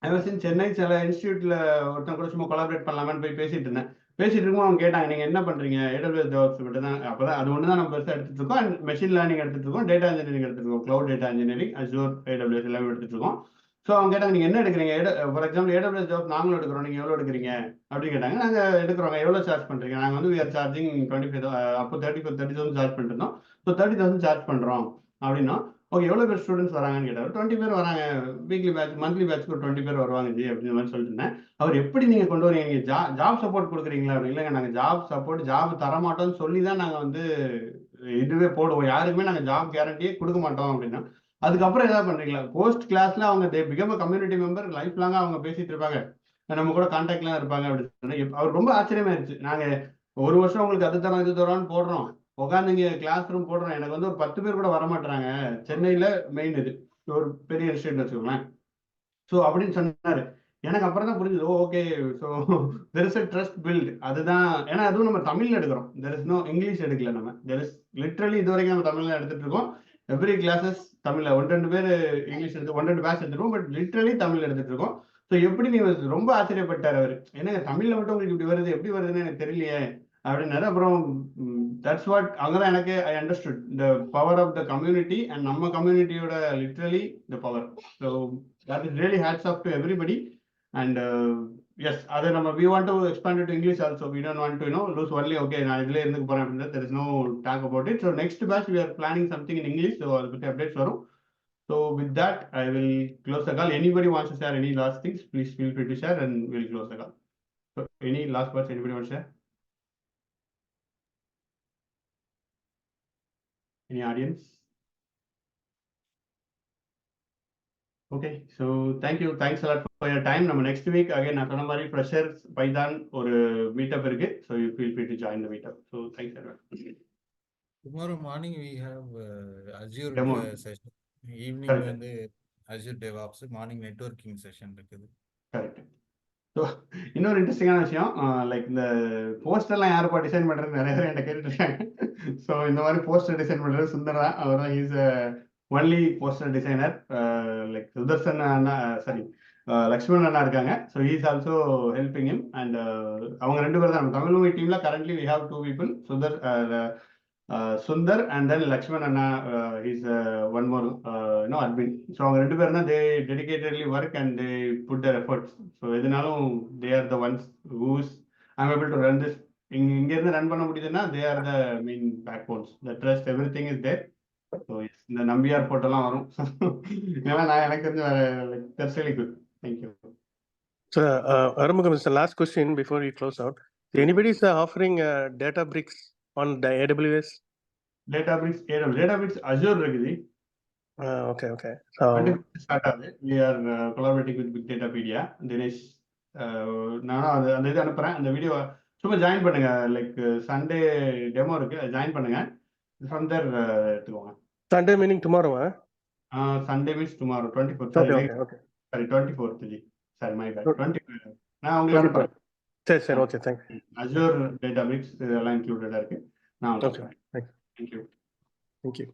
Speaker 1: I was in Chennai. சில இன்ஸ்டியூட்ல ஒருத்தன் கூட சும்மா கொலாபரேட் பண்ணலாமான்னு போய் பேசிட்டு இருந்தேன். பேசிட்டு இருக்கும்போது அவங்க கேட்டாங்க நீங்க என்ன பண்றீங்க? AWS DevOps மட்டும் தான். அப்பதான் அது ஒன்று தான் நம்ம பெருசாக எடுத்துட்டு இருக்கோம். அண்ட் மெஷின் லேர்னிங் எடுத்துட்டு இருக்கோம், டேட்டா இன்ஜினியரிங் எடுத்துட்டு இருக்கோம், cloud data engineering, Azure, AWS எல்லாமே எடுத்துட்டு இருக்கோம். ஸோ அவங்க கேட்டாங்க நீங்க என்ன எடுக்கிறீங்க? ஃபார் எக்ஸாம்பிள் AWS DevOps நாங்களும் எடுக்கிறோம், நீங்க எவ்வளோ எடுக்கிறீங்க அப்படின்னு கேட்டாங்க. நாங்க எடுக்கிறோங்க. எவ்வளோ சார்ஜ் பண்றீங்க? நாங்கள் வந்து we are charging 25, அப்போ 30,000 சார்ஜ் பண்ணிட்டு இருந்தோம். ஸோ 30,000 சார்ஜ் பண்றோம் அப்படின்னா ஓகே எவ்வளோ பேர் ஸ்டூடெண்ட்ஸ் வராங்கன்னு கேட்டார். 20 பேர் வராங்க. வீக்லி பேட்ச், மந்த்லி பேட்ச்க்கு ஒரு 20 பேர் வருவாங்க ஜி அப்படின்ற மாதிரி சொல்லிட்டு இருந்தேன். அவர் எப்படி நீங்க கொண்டு வரீங்க? நீங்க ஜாப் சப்போர்ட் கொடுக்குறீங்களா அப்படின்னு. இல்லைங்க நாங்கள் ஜாப் சப்போர்ட் ஜாப் தரமாட்டோம்னு சொல்லி தான் நாங்கள் வந்து இதுவே போடுவோம், யாருக்குமே நாங்கள் ஜாப் கேரண்டியே கொடுக்க மாட்டோம் அப்படின்னா. அதுக்கப்புறம் எதாவது பண்றீங்களா? போஸ்ட் கிளாஸ்ல அவங்க பிகம் கம்யூனிட்டி மெம்பர், லைஃப் லாங்கா அவங்க பேசிட்டு இருப்பாங்க, நம்ம கூட கான்டாக்ட்லாம் இருப்பாங்க அப்படின்னு சொன்னா அவர் ரொம்ப ஆச்சரியமா இருந்துச்சு. நாங்க ஒரு வருஷம் உங்களுக்கு அது தரோம் இது தரோம்னு போடுறோம், உட்காந்து இங்க கிளாஸ் ரூம் போடுறோம், எனக்கு வந்து ஒரு 10 பேர் கூட வரமாட்டாங்க. சென்னையில மெயின் இது ஒரு பெரிய இன்ஸ்டியூட் வச்சுக்கோங்களேன். ஸோ அப்படின்னு சொன்னாரு. எனக்கு அப்புறம் தான் புரிஞ்சது, okay so there is a trust built. அதுதான். ஏன்னா அதுவும் நம்ம தமிழ்ல எடுக்கிறோம், தெர் இஸ் நோ இங்கிலீஷ் எடுக்கல நம்ம. தெர் இஸ் லிட்ரலி இது வரைக்கும் நம்ம தமிழ்ல எடுத்துட்டு இருக்கோம். எவ்ரி கிளாஸஸ் தமிழ்ல 1-2 பேர் இங்கிலீஷ் எடுத்து 1-2 பேட்ச் எடுத்துருக்கோம். பட் லிட்ரலி தமிழ்ல எடுத்துட்டு இருக்கோம். ஸோ எப்படி நீங்க ரொம்ப ஆச்சரியப்பட்டார் அவர். ஏன்னா தமிழ்ல மட்டும் உங்களுக்கு இப்படி வருது, எப்படி வருதுன்னு எனக்கு தெரியலையே அப்படின்னாரு. அப்புறம் தட்ஸ் வாட் அங்கதான் எனக்கு I understood the power of the community and நம்ம கம்யூனிட்டியோட literally the power. So that is really hats off to everybody. And yes அதை நம்ம we want to expand it to English also. We don't want to lose only okay நான் இதுல இருந்துக்கு போறேன் அப்படின்னா there is no talk about it. So next batch we are planning something in English. So அதை பற்றி updates வரும். So with that I will close the call. Anybody wants to share any last things, please feel free to share and we'll close the call. So any last words anybody want to share? Any audience? Okay so thank you thanks a lot for your time. நம்ம next week again நான் சொன்ன மாதிரி freshers Python ஒரு meetup இருக்கு. So you feel free to join the meetup. So thanks everyone.
Speaker 2: Tomorrow morning we have Azure
Speaker 1: Demo.
Speaker 2: session. Evening
Speaker 1: Correct.
Speaker 2: வந்து Azure DevOps, morning networking session இருக்குது.
Speaker 1: Correct. So இன்னொரு இன்ட்ரெஸ்டிங்கான விஷயம், லைக் இந்த போஸ்டர்லாம் யாருப்பா design பண்ணுறது நிறைய பேர் என்கிட்ட கேட்டுருக்காங்க. ஸோ இந்த மாதிரி போஸ்டர் டிசைன் பண்ணுறது சுந்தர் தான். அவர் தான் is only poster designer. Like Sudarshan அண்ணா சாரி லக்ஷ்மண் அண்ணா இருக்காங்க. So is also helping him. And அவங்க ரெண்டு பேர் தான் நம்ம தமிழ் மூவி டீமில் currently we have 2 people, Sundar and then Lakshman அண்ணா இஸ் ஒன் மோர் admin. ஸோ அவங்க ரெண்டு பேரும் தான் they dedicatedly work and they put their efforts. So எதுனாலும் they are the ones whose I'm able to run this. இங்கேருந்து ரன் பண்ண முடியுதுன்னா they are the main back bones. The trust every thing is there. So இந்த நம்பியார் போட்டோலாம் வரும். ஏன்னா நான் எனக்கு தெரிஞ்ச that's really good. Thank you.
Speaker 11: So, Arumugam, is the last question before we close out. So anybody is offering Databricks on the AWS?
Speaker 1: Databricks Azure இருக்குது.
Speaker 11: Okay, okay.
Speaker 1: Start ஆகுது. We are collaborating with Big Datapedia. Dinesh நானும் அந்த இது அனுப்புறேன். அந்த video சும்மா join பண்ணுங்க. Like Sunday demo இருக்கு, ஜாயின் பண்ணுங்க. ஃப்ரம் தேர் எடுத்துக்கோங்க.
Speaker 11: Sunday meaning tomorrow, huh?
Speaker 1: Sunday means tomorrow 24th.
Speaker 11: Okay.
Speaker 1: Sorry 24th G. Sorry my bad. 24th. நான் உங்களுக்கு அனுப்புறேன்.
Speaker 11: சரி, okay, thank you.
Speaker 1: Azure Databricks இதெல்லாம் இன்க்ளூடடா இருக்கு. நான்
Speaker 11: Okay,
Speaker 1: thank you.
Speaker 11: thank you.